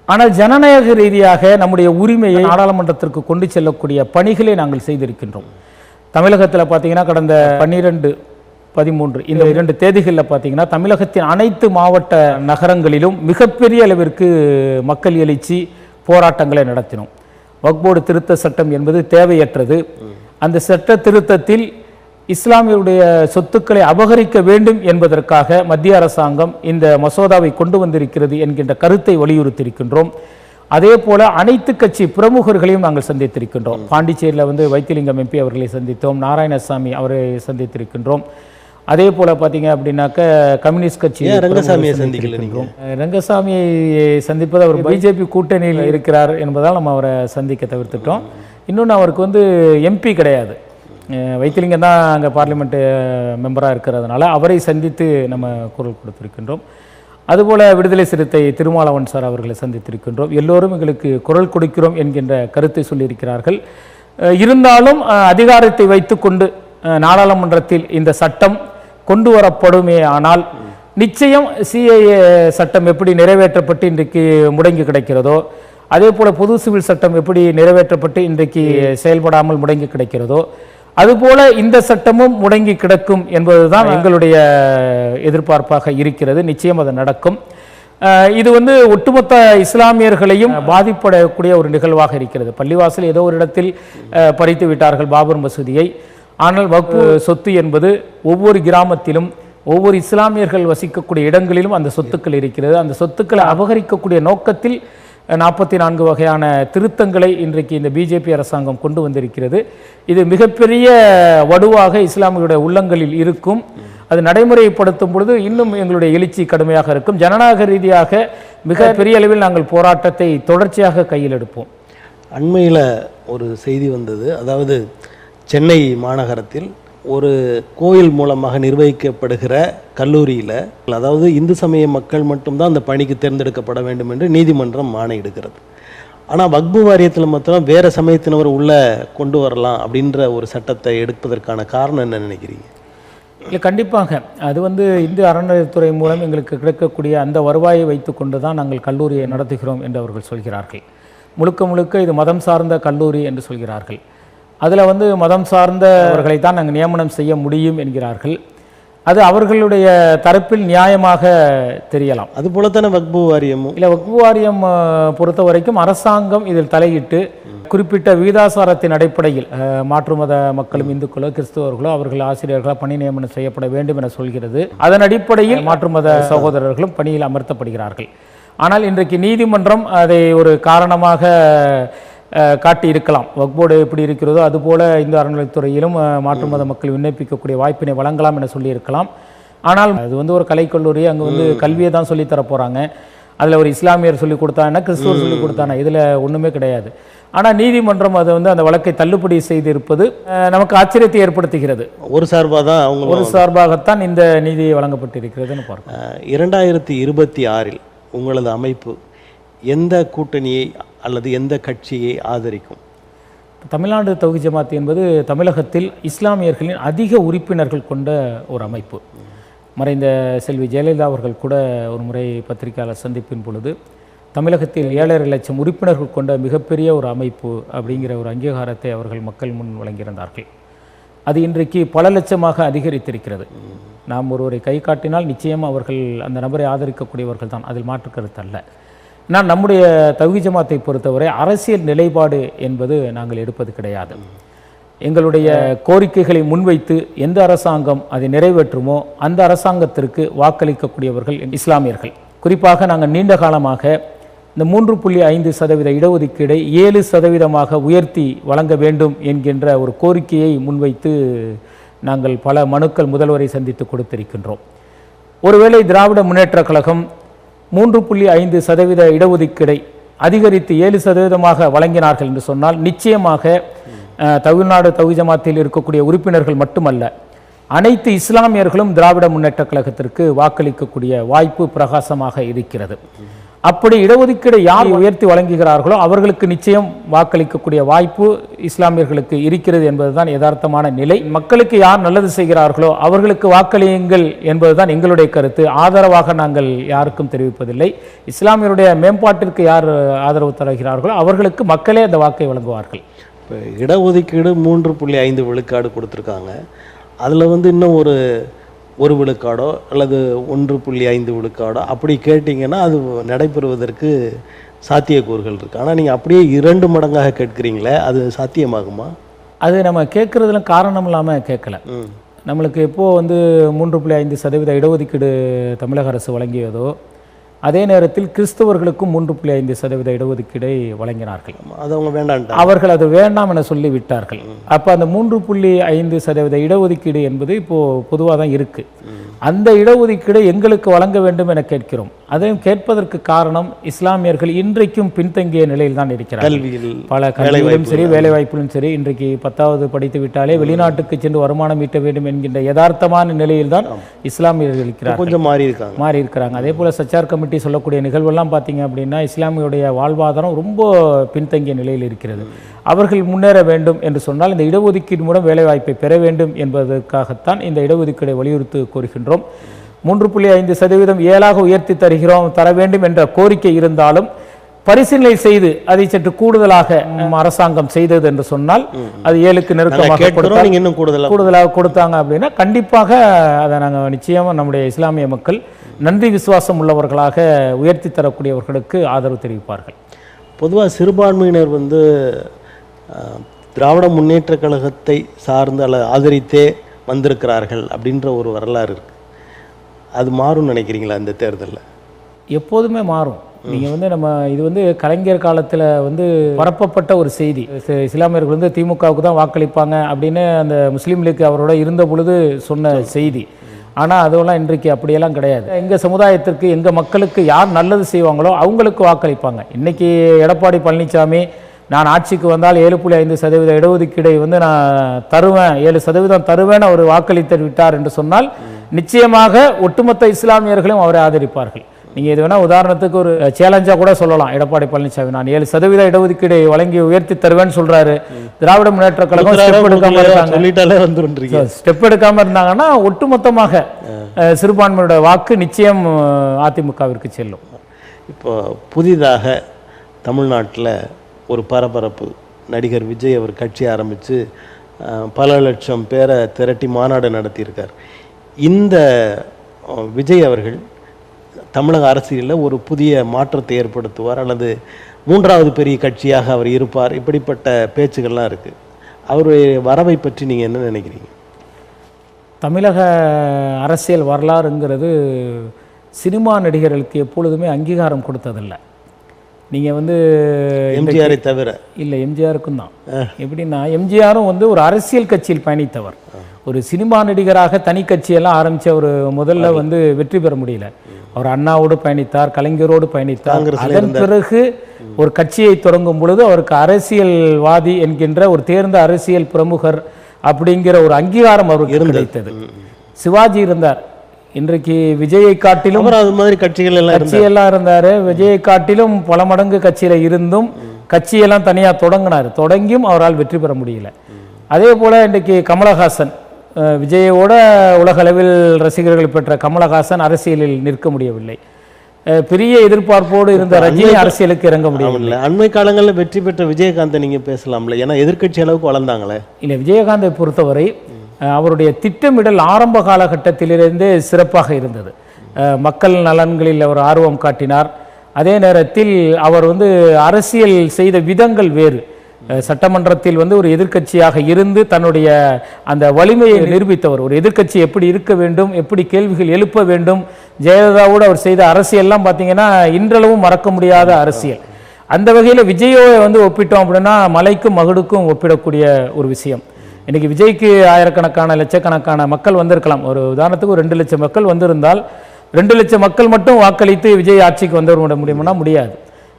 ஆனால் ஜனநாயக ரீதியாக நம்முடைய உரிமையை நாடாளுமன்றத்திற்கு கொண்டு செல்லக்கூடிய பணிகளை நாங்கள் செய்திருக்கின்றோம். தமிழகத்தில் பார்த்தீங்கன்னா கடந்த 12, 13 இந்த 2 தேதிகளில் பார்த்தீங்கன்னா தமிழகத்தின் அனைத்து மாவட்ட நகரங்களிலும் மிகப்பெரிய அளவிற்கு மக்கள் எழுச்சி போராட்டங்களை நடத்தினோம். வக்ஃப் போர்டு திருத்த சட்டம் என்பது தேவையற்றது. அந்த சட்ட திருத்தத்தில் இஸ்லாமியருடைய சொத்துக்களை அபகரிக்க வேண்டும் என்பதற்காக மத்திய அரசாங்கம் இந்த மசோதாவை கொண்டு வந்திருக்கிறது என்கின்ற கருத்தை வலியுறுத்தியிருக்கின்றோம். அதே போல அனைத்து கட்சி பிரமுகர்களையும் நாங்கள் சந்தித்திருக்கின்றோம். பாண்டிச்சேரியில் வைத்திலிங்கம் எம்பி அவர்களை சந்தித்தோம், நாராயணசாமி அவரை சந்தித்திருக்கின்றோம். அதே போல பார்த்தீங்க அப்படின்னாக்க கம்யூனிஸ்ட் கட்சி ரங்கசாமியை சந்திக்கிறோம். ரங்கசாமியை சந்திப்பது அவர் பிஜேபி கூட்டணியில் இருக்கிறார் என்பதால் நம்ம அவரை சந்திக்க தவிர்த்துட்டோம். இன்னொன்று அவருக்கு எம்பி கிடையாது, வைத்திலிங்கம் தான் அங்கே பார்லிமெண்ட் மெம்பராக இருக்கிறதுனால அவரை சந்தித்து நம்ம குரல் கொடுத்திருக்கின்றோம். அதுபோல் விடுதலை சிறுத்தை திருமாவளவன் சார் அவர்களை சந்தித்திருக்கின்றோம். எல்லோரும் எங்களுக்கு குரல் கொடுக்கிறோம் என்கின்ற கருத்தை சொல்லியிருக்கிறார்கள். இருந்தாலும் அதிகாரத்தை வைத்துக்கொண்டு நாடாளுமன்றத்தில் இந்த சட்டம் கொண்டு வரப்படுமே ஆனால் நிச்சயம் சிஏஏ சட்டம் எப்படி நிறைவேற்றப்பட்டு இன்றைக்கு முடங்கி கிடைக்கிறதோ, அதே போல் பொது சிவில் சட்டம் எப்படி நிறைவேற்றப்பட்டு இன்றைக்கு செயல்படாமல் முடங்கி கிடைக்கிறதோ, அதுபோல இந்த சட்டமும் முடங்கி கிடக்கும் என்பதுதான் எங்களுடைய எதிர்பார்ப்பாக இருக்கிறது. நிச்சயம் அது நடக்கும். இது ஒட்டுமொத்த இஸ்லாமியர்களையும் பாதிப்படக்கூடிய ஒரு நிகழ்வாக இருக்கிறது. பள்ளிவாசல் ஏதோ ஒரு இடத்தில் பறித்து விட்டார்கள் பாபர் மசூதியை. ஆனால் வக்ஃபு சொத்து என்பது ஒவ்வொரு கிராமத்திலும் ஒவ்வொரு இஸ்லாமியர்கள் வசிக்கக்கூடிய இடங்களிலும் அந்த சொத்துக்கள் இருக்கிறது. அந்த சொத்துக்களை அபகரிக்கக்கூடிய நோக்கத்தில் 44 வகையான திருத்தங்களை இன்றைக்கு இந்த பிஜேபி அரசாங்கம் கொண்டு வந்திருக்கிறது. இது மிகப்பெரிய வடுவாக இஸ்லாமியருடைய உள்ளங்களில் இருக்கும். அது நடைமுறைப்படுத்தும் பொழுது இன்னும் எங்களுடைய எழுச்சி கடுமையாக இருக்கும். ஜனநாயக ரீதியாக மிக பெரிய அளவில் நாங்கள் போராட்டத்தை தொடர்ச்சியாக கையில் எடுப்போம். அண்மையில் ஒரு செய்தி வந்தது. அதாவது சென்னை மாநகரத்தில் ஒரு கோயில் மூலமாக நிர்வகிக்கப்படுகிற கல்லூரியில், அதாவது இந்து சமய மக்கள் மட்டும்தான் அந்த பணிக்கு தேர்ந்தெடுக்கப்பட வேண்டும் என்று நீதிமன்றம் ஆணையிடுகிறது. ஆனால் வக்ஃபு வாரியத்தில் மாத்திரம் வேறு சமயத்தினவர் உள்ளே கொண்டு வரலாம் அப்படின்ற ஒரு சட்டத்தை எடுப்பதற்கான காரணம் என்ன நினைக்கிறீங்க? இல்லை, கண்டிப்பாக அது இந்திய அறநிலையத்துறை மூலம் எங்களுக்கு கிடைக்கக்கூடிய அந்த வருவாயை வைத்து கொண்டு தான் நாங்கள் கல்லூரியை நடத்துகிறோம் என்று அவர்கள் சொல்கிறார்கள். முழுக்க முழுக்க இது மதம் சார்ந்த கல்லூரி என்று சொல்கிறார்கள். அதில் மதம் சார்ந்தவர்களை தான் நாங்கள் நியமனம் செய்ய முடியும் என்கிறார்கள். அது அவர்களுடைய தரப்பில் நியாயமாக தெரியலாம். அது போலத்தானே வக்ஃபு வாரியமும். இல்லை, வக்ஃபு வாரியம் பொறுத்த வரைக்கும் அரசாங்கம் இதில் தலையிட்டு குறிப்பிட்ட வீதாசாரத்தின் அடிப்படையில் மாற்று மத மக்களும் இந்துக்களோ கிறிஸ்தவர்களோ அவர்கள் ஆசிரியர்களோ பணி நியமனம் செய்யப்பட வேண்டும் என சொல்கிறது. அதன் அடிப்படையில் மாற்று மத சகோதரர்களும் பணியில் அமர்த்தப்படுகிறார்கள். ஆனால் இன்றைக்கு நீதிமன்றம் அதை ஒரு காரணமாக காட்டி இருக்கலாம். வக்ஃப் போர்டு எப்படி இருக்கிறதோ அதுபோல இந்த அறநிலைத்துறையிலும் மாற்று மத மக்கள் விண்ணப்பிக்கக்கூடிய வாய்ப்பினை வழங்கலாம் என சொல்லியிருக்கலாம். ஆனால் அது ஒரு கலைக்கல்லூரி, அங்கே கல்வியை தான் சொல்லித்தர போகிறாங்க. அதில் ஒரு இஸ்லாமியர் சொல்லிக் கொடுத்தாங்கன்னா கிறிஸ்துவர் சொல்லிக் கொடுத்தானா, இதில் ஒன்றுமே கிடையாது. ஆனால் நீதிமன்றம் அது அந்த வழக்கை தள்ளுபடி செய்திருப்பது நமக்கு ஆச்சரியத்தை ஏற்படுத்துகிறது. ஒரு சார்பாகத்தான் இந்த நீதி வழங்கப்பட்டிருக்கிறதுன்னு பார்க்கணும். 2026 உங்களது அமைப்பு எந்த கூட்டணியை அல்லது எந்த கட்சியை ஆதரிக்கும்? தமிழ்நாடு தௌஹீத் ஜமாத் என்பது தமிழகத்தில் இஸ்லாமியர்களின் அதிக உறுப்பினர்கள் கொண்ட ஒரு அமைப்பு. மறைந்த செல்வி ஜெயலலிதா அவர்கள் கூட ஒரு முறை பத்திரிகையாளர் சந்திப்பின் பொழுது தமிழகத்தில் 7.5 லட்சம் உறுப்பினர்கள் கொண்ட மிகப்பெரிய ஒரு அமைப்பு அப்படிங்கிற ஒரு அங்கீகாரத்தை அவர்கள் மக்கள் முன் வழங்கியிருந்தார்கள். அது இன்றைக்கு பல லட்சமாக அதிகரித்திருக்கிறது. நாம் ஒருவரை கை காட்டினால் நிச்சயம் அவர்கள் அந்த நபரை ஆதரிக்கக்கூடியவர்கள் தான், அதில் மாற்று கருத்து அல்ல. நான் நம்முடைய தௌஹீத் ஜமாத்தை பொறுத்தவரை அரசியல் நிலைப்பாடு என்பது நாங்கள் எடுப்பது கிடையாது. எங்களுடைய கோரிக்கைகளை முன்வைத்து எந்த அரசாங்கம் அதை நிறைவேற்றுமோ அந்த அரசாங்கத்திற்கு வாக்களிக்கக்கூடியவர்கள் இஸ்லாமியர்கள். குறிப்பாக நாங்கள் நீண்ட காலமாக இந்த 3.5% இடஒதுக்கீடை 7% உயர்த்தி வழங்க வேண்டும் என்கின்ற ஒரு கோரிக்கையை முன்வைத்து நாங்கள் பல மனுக்கள் முதல்வரை சந்தித்து கொடுத்திருக்கின்றோம். ஒருவேளை திராவிட முன்னேற்ற கழகம் 3.5% இடஒதுக்கீடை அதிகரித்து 7% வழங்கினார்கள் என்று சொன்னால் நிச்சயமாக தமிழ்நாடு தௌஹீத் ஜமாத்தில் இருக்கக்கூடிய உறுப்பினர்கள் மட்டுமல்ல, அனைத்து இஸ்லாமியர்களும் திராவிட முன்னேற்ற கழகத்திற்கு வாக்களிக்கக்கூடிய வாய்ப்பு பிரகாசமாக இருக்கிறது. அப்படி இடஒதுக்கீடு யார் உயர்த்தி வழங்குகிறார்களோ அவர்களுக்கு நிச்சயம் வாக்களிக்கக்கூடிய வாய்ப்பு இஸ்லாமியர்களுக்கு இருக்கிறது என்பதுதான் யதார்த்தமான நிலை. மக்களுக்கு யார் நல்லது செய்கிறார்களோ அவர்களுக்கு வாக்களியுங்கள் என்பதுதான் எங்களுடைய கருத்து. ஆதரவாக நாங்கள் யாருக்கும் தெரிவிப்பதில்லை. இஸ்லாமியருடைய மேம்பாட்டிற்கு யார் ஆதரவு தருகிறார்களோ அவர்களுக்கு மக்களே அந்த வாக்கை வழங்குவார்கள். இப்போ இடஒதுக்கீடு 3.5 விழுக்காடு கொடுத்துருக்காங்க. அதில் இன்னும் ஒரு விழுக்காடோ அல்லது 1.5 விழுக்காடோ அப்படி கேட்டிங்கன்னா அது நடைபெறுவதற்கு சாத்தியக்கூறுகள் இருக்குது. ஆனால் நீங்கள் அப்படியே 2 மடங்காக கேட்குறீங்களே, அது சாத்தியமாகுமா? அது நம்ம கேட்குறதுல காரணம் இல்லாமல் கேட்கல. நம்மளுக்கு எப்போது 3.5% இடஒதுக்கீடு தமிழக அரசு வழங்கியதோ அதே நேரத்தில் கிறிஸ்தவர்களுக்கும் 3.5% இடஒதுக்கீடை வழங்கினார்கள். அது அவங்க வேண்டாம், அவர்கள் அது வேண்டாம் என சொல்லி விட்டார்கள். அப்போ அந்த 3.5% இடஒதுக்கீடு என்பது இப்போது பொதுவாக தான் இருக்குது. அந்த இடஒதுக்கீடு எங்களுக்கு வழங்க வேண்டும் என கேட்கிறோம். அதையும் கேட்பதற்கு காரணம் இஸ்லாமியர்கள் இன்றைக்கும் பின்தங்கிய நிலையில் தான் இருக்கிறார்கள். பல கல்வியிலும் சரி வேலைவாய்ப்பிலும் சரி இன்றைக்கு 10வது படித்து விட்டாலே வெளிநாட்டுக்கு சென்று வருமானம் ஈட்ட வேண்டும் என்கின்ற யதார்த்தமான நிலையில் தான் இஸ்லாமியர்கள் இருக்கிறார்கள். கொஞ்சம் மாறி இருக்கிறாங்க. அதே போல சச்சார் கமிட்டி சொல்லக்கூடிய நிகழ்வெல்லாம் பார்த்தீங்க அப்படின்னா இஸ்லாமியுடைய வாழ்வாதாரம் ரொம்ப பின்தங்கிய நிலையில் இருக்கிறது. அவர்கள் முன்னேற வேண்டும் என்று சொன்னால் இந்த இடஒதுக்கீடு மூலம் வேலைவாய்ப்பை பெற வேண்டும் என்பதற்காகத்தான் இந்த இடஒதுக்கீடை வலியுறுத்தி கோருகின்றோம். 3.5% 7 உயர்த்தி தர வேண்டும் என்ற கோரிக்கை இருந்தாலும் பரிசீலனை செய்து அதை சற்று கூடுதலாக அரசாங்கம் செய்தது என்று சொன்னால் அது 7க்கு நெருக்கமாக கூடுதலாக கொடுத்தாங்க அப்படின்னா கண்டிப்பாக அதை நாங்கள் நிச்சயமாக நம்முடைய இஸ்லாமிய மக்கள் நன்றி விசுவாசம் உள்ளவர்களாக உயர்த்தி தரக்கூடியவர்களுக்கு ஆதரவு தெரிவிப்பார்கள். பொதுவாக சிறுபான்மையினர் திராவிட முன்னேற்ற கழகத்தை சார்ந்து அல்ல ஆதரித்தே வந்திருக்கிறார்கள் அப்படின்ற ஒரு வரலாறு இருக்கு. அது மாறும்னு நினைக்கிறீங்களா இந்த தேர்தலில்? எப்போதுமே மாறும். நீங்கள் வந்து நம்ம இது வந்து கலைஞர் காலத்தில் வந்து பரப்பப்பட்ட ஒரு செய்தி, இஸ்லாமியர்கள் வந்து திமுகவுக்கு தான் வாக்களிப்பாங்க அப்படின்னு அந்த முஸ்லீம் லீக் அவரோட இருந்த பொழுது சொன்ன செய்தி. ஆனால் அதெல்லாம் இன்றைக்கு அப்படியெல்லாம் கிடையாது. எங்கள் சமுதாயத்திற்கு எங்கள் மக்களுக்கு யார் நல்லது செய்வாங்களோ அவங்களுக்கு வாக்களிப்பாங்க. இன்றைக்கி எடப்பாடி பழனிசாமி நான் ஆட்சிக்கு வந்தால் 7.5% இடஒதுக்கீடை வந்து நான் தருவேன், 7% தருவேன்னு அவர் வாக்களித்து விட்டார் என்று சொன்னால் நிச்சயமாக ஒட்டுமொத்த இஸ்லாமியர்களும் அவரை ஆதரிப்பார்கள். நீங்கள் இது வேணால் உதாரணத்துக்கு ஒரு சேலஞ்சாக கூட சொல்லலாம். எடப்பாடி பழனிசாமி நான் 7% இடஒதுக்கீடை வழங்கி உயர்த்தி தருவேன்னு சொல்கிறாரு. திராவிட முன்னேற்ற கழகம் ஸ்டெப் எடுக்காமல் இருந்தாங்கன்னா ஒட்டுமொத்தமாக சிறுபான்மையோட வாக்கு நிச்சயம் அதிமுகவிற்கு செல்லும். இப்போ புதிதாக தமிழ்நாட்டில் ஒரு பரபரப்பு, நடிகர் விஜய் அவர் கட்சி ஆரம்பித்து பல லட்சம் பேரை திரட்டி மாநாடு நடத்தியிருக்கார். இந்த விஜய் அவர்கள் தமிழக அரசியலில் ஒரு புதிய மாற்றத்தை ஏற்படுத்துவார் அல்லது மூன்றாவது பெரிய கட்சியாக அவர் இருப்பார், இப்படிப்பட்ட பேச்சுகள்லாம் இருக்குது. அவருடைய வரவை பற்றி நீங்கள் என்ன நினைக்கிறீங்க? தமிழக அரசியல் வரலாறுங்கிறது சினிமா நடிகர்களுக்கு எப்பொழுதுமே அங்கீகாரம் கொடுத்ததில்லை. நீங்கள் வந்து எம்ஜிஆரை தவிர இல்லை, எம்ஜிஆருக்கும் தான். எப்படின்னா எம்ஜிஆரும் வந்து ஒரு அரசியல் கட்சியில் பயணித்தவர். ஒரு சினிமா நடிகராக தனி கட்சியெல்லாம் ஆரம்பித்து அவர் முதல்ல வந்து வெற்றி பெற முடியல. அவர் அண்ணாவோடு பயணித்தார், கலைஞரோடு பயணித்தார். அதன் பிறகு ஒரு கட்சியை தொடங்கும் பொழுது அவருக்கு அரசியல்வாதி என்கின்ற ஒரு தேர்ந்த அரசியல் பிரமுகர் அப்படிங்கிற ஒரு அங்கீகாரம் அவருக்கு கிடைத்தது. சிவாஜி இருந்தார். இன்றைக்கு விஜயை காட்டிலும் அது மாதிரி கட்சியெல்லாம் இருந்தார். விஜயை காட்டிலும் பல மடங்கு கட்சியில் இருந்தும் கட்சியெல்லாம் தனியாக தொடங்கினார். தொடங்கியும் அவரால் வெற்றி பெற முடியல. அதே போல் இன்றைக்கு கமலஹாசன், விஜயோட உலகளவில் ரசிகர்கள் பெற்ற கமலஹாசன் அரசியலில் நிற்க முடியவில்லை. பெரிய எதிர்பார்ப்போடு இருந்த ரஜினி அரசியலுக்கு இறங்க முடியவில்லை. அண்மை காலங்களில் வெற்றி பெற்ற விஜயகாந்தை நீங்கள் பேசலாம்ல, ஏன்னா எதிர்கட்சி அளவுக்கு வளர்ந்தாங்களே. இல்லை, விஜயகாந்தை பொறுத்தவரை அவருடைய திட்டமிடல் ஆரம்ப காலகட்டத்திலிருந்தே சிறப்பாக இருந்தது. மக்கள் நலன்களில் அவர் ஆர்வம் காட்டினார். அதே நேரத்தில் அவர் வந்து அரசியல் செய்த விதங்கள் வேறு. சட்டமன்றத்தில் வந்து ஒரு எதிர்க்கட்சியாக இருந்து தன்னுடைய அந்த வலிமையை நிரூபித்தவர். ஒரு எதிர்க்கட்சி எப்படி இருக்க வேண்டும், எப்படி கேள்விகள் எழுப்ப வேண்டும், ஜெயலலிதாவோடு அவர் செய்த அரசியல்லாம் பார்த்தீங்கன்னா இன்றளவும் மறக்க முடியாத அரசியல். அந்த வகையில் விஜயை வந்து ஒப்பிட்டோம் அப்படின்னா மலைக்கும் மகுடுக்கும் ஒப்பிடக்கூடிய ஒரு விஷயம். இன்றைக்கி விஜய்க்கு ஆயிரக்கணக்கான லட்சக்கணக்கான மக்கள் வந்திருக்கலாம். ஒரு உதாரணத்துக்கு ஒரு 2 லட்சம் மக்கள் வந்திருந்தால் 2 லட்சம் மக்கள் மட்டும் வாக்களித்து விஜய் ஆட்சிக்கு வந்துவிட முடியும்னா முடியாது.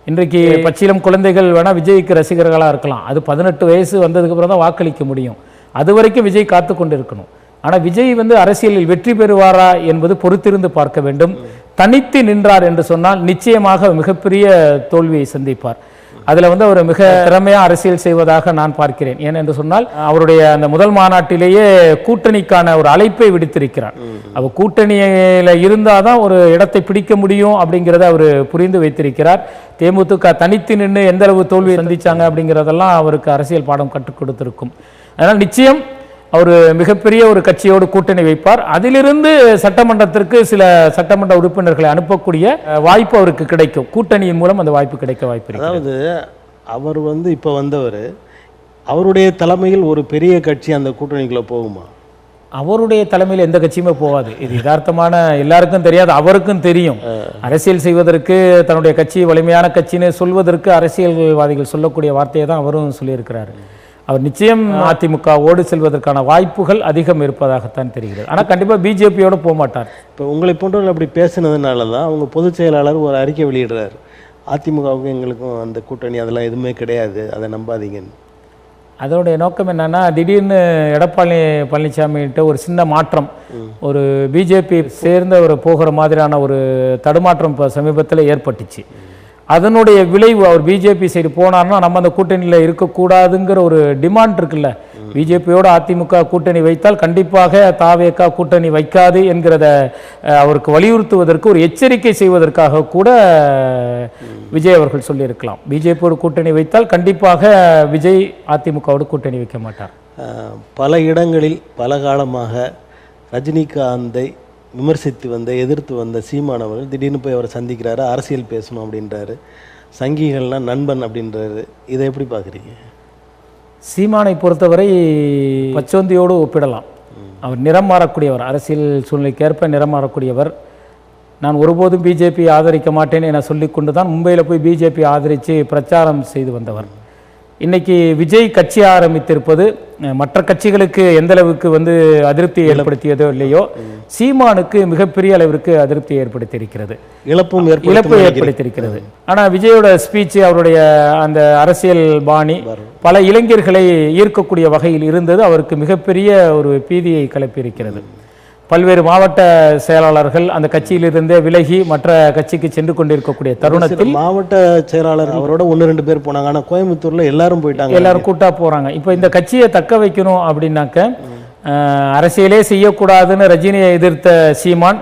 இன்றைக்கு பச்சிலம் குழந்தைகள் வேணால் விஜய்க்கு ரசிகர்களாக இருக்கலாம். அது 18 வயசு வந்ததுக்கப்புறம் தான் வாக்களிக்க முடியும். அது வரைக்கும் விஜய் காத்து கொண்டு இருக்கணும். ஆனால் விஜய் வந்து அரசியலில் வெற்றி பெறுவாரா என்பது பொறுத்திருந்து பார்க்க வேண்டும். தனித்து நின்றார் என்று சொன்னால் நிச்சயமாக மிகப்பெரிய தோல்வியை சந்திப்பார். அதில் வந்து அவர் மிக திறமையாக அரசியல் செய்வதாக நான் பார்க்கிறேன். ஏனென்று சொன்னால் அவருடைய அந்த முதல் மாநாட்டிலேயே கூட்டணிக்கான ஒரு அழைப்பை விடுத்திருக்கிறார். அவர் கூட்டணியில் இருந்தால் தான் ஒரு இடத்தை பிடிக்க முடியும் அப்படிங்கிறத அவர் புரிந்து வைத்திருக்கிறார். தேமுதிக தனித்து நின்று எந்த அளவு தோல்வி சந்திச்சாங்க அப்படிங்கிறதெல்லாம் அவருக்கு அரசியல் பாடம் கற்றுக் கொடுத்திருக்கும். அதனால் நிச்சயம் அவர் மிகப்பெரிய ஒரு கட்சியோடு கூட்டணி வைப்பார். அதிலிருந்து சட்டமன்றத்திற்கு சில சட்டமன்ற உறுப்பினர்களை அனுப்பக்கூடிய வாய்ப்பு அவருக்கு கிடைக்கும். கூட்டணியின் மூலம் அந்த வாய்ப்பு கிடைக்க வாய்ப்பு இருக்கு. அதாவது அவர் வந்து இப்போ வந்தவர், அவருடைய தலைமையில் ஒரு பெரிய கட்சி அந்த கூட்டணிக்குள்ள போகுமா? அவருடைய தலைமையில் எந்த கட்சியுமே போகாது. இது யதார்த்தமான எல்லாருக்கும் தெரியாது, அவருக்கும் தெரியும். அரசியல் செய்வதற்கு தன்னுடைய கட்சி வலிமையான கட்சின்னு சொல்வதற்கு அரசியல்வாதிகள் சொல்லக்கூடிய வார்த்தையை தான் அவரும் சொல்லியிருக்கிறாரு. அவர் நிச்சயம் அதிமுகவோடு செல்வதற்கான வாய்ப்புகள் அதிகம் இருப்பதாகத்தான் தெரிகிறது. ஆனால் கண்டிப்பாக பிஜேபியோடு போக மாட்டார். இப்போ உங்களை போன்றவர்கள் அப்படி பேசுனதுனால தான் அவங்க பொதுச் செயலாளர் ஒரு அறிக்கை வெளியிடுறார், அதிமுகவுக்கும் எங்களுக்கும் அந்த கூட்டணி அதெல்லாம் எதுவுமே கிடையாது, அதை நம்பாதீங்கன்னு. அதோடைய நோக்கம் என்னன்னா, திடீர்னு எடப்பாடி பழனிசாமிகிட்ட ஒரு சின்ன மாற்றம், ஒரு பிஜேபி சேர்ந்த ஒரு போகிற மாதிரியான ஒரு தடுமாற்றம் இப்போ சமீபத்தில் ஏற்பட்டுச்சு. அதனுடைய விளைவு அவர் பிஜேபி சைடு போனார்னா நம்ம அந்த கூட்டணியில் இருக்கக்கூடாதுங்கிற ஒரு டிமாண்ட் இருக்குல்ல. பிஜேபியோட அதிமுக கூட்டணி வைத்தால் கண்டிப்பாக தாவேகா கூட்டணி வைக்காது என்கிறத அவருக்கு வலியுறுத்துவதற்கு ஒரு எச்சரிக்கை செய்வதற்காக கூட விஜய் அவர்கள் சொல்லியிருக்கலாம். பிஜேபியோடு கூட்டணி வைத்தால் கண்டிப்பாக விஜய் அதிமுகவோடு கூட்டணி வைக்க மாட்டார். பல இடங்களில் பல காலமாக ரஜினிகாந்தை விமர்சித்து வந்த எதிர்த்து வந்த சீமானவர்கள் திடீர்னு போய் அவரை சந்திக்கிறாரு, அரசியல் பேசணும் அப்படின்றாரு, சங்கிகள்லாம் நண்பன் அப்படின்றாரு. இதை எப்படி பார்க்குறீங்க? சீமானை பொறுத்தவரை பச்சோந்தியோடு ஒப்பிடலாம். அவர் நிறம் மாறக்கூடியவர், அரசியல் சூழ்நிலைக்கேற்ப நிறம் மாறக்கூடியவர். நான் ஒருபோதும் பிஜேபி ஆதரிக்க மாட்டேன் என சொல்லிக்கொண்டு தான் மும்பையில் போய் பிஜேபி ஆதரித்து பிரச்சாரம் செய்து வந்தவர். இன்னைக்கு விஜய் கட்சி ஆரம்பித்திருப்பது மற்ற கட்சிகளுக்கு எந்த அளவுக்கு அதிருப்தி ஏற்படுத்தியதோ இல்லையோ, சீமானுக்கு மிகப்பெரிய அளவிற்கு அதிருப்தி ஏற்படுத்தியிருக்கிறது, இழப்பு ஏற்படுத்தியிருக்கிறது. ஆனால் விஜயோட ஸ்பீச், அவருடைய அந்த அரசியல் பாணி பல இளைஞர்களை ஈர்க்கக்கூடிய வகையில் இருந்தது. அவருக்கு மிகப்பெரிய ஒரு பீதியை கிளப்பியிருக்கிறது. பல்வேறு மாவட்ட செயலாளர்கள் அந்த கட்சியிலிருந்தே விலகி மற்ற கட்சிக்கு சென்று கொண்டிருக்கக்கூடிய தருணத்தில் மாவட்ட செயலாளர் அவரோட 1-2 பேர் போனாங்க. ஆனால் கோயம்புத்தூர்ல எல்லாரும் போயிட்டாங்க, எல்லாரும் கூட்டா போறாங்க. இப்போ இந்த கட்சியை தக்க வைக்கணும் அப்படின்னாக்க அரசியலே செய்யக்கூடாதுன்னு ரஜினியை எதிர்த்த சீமான்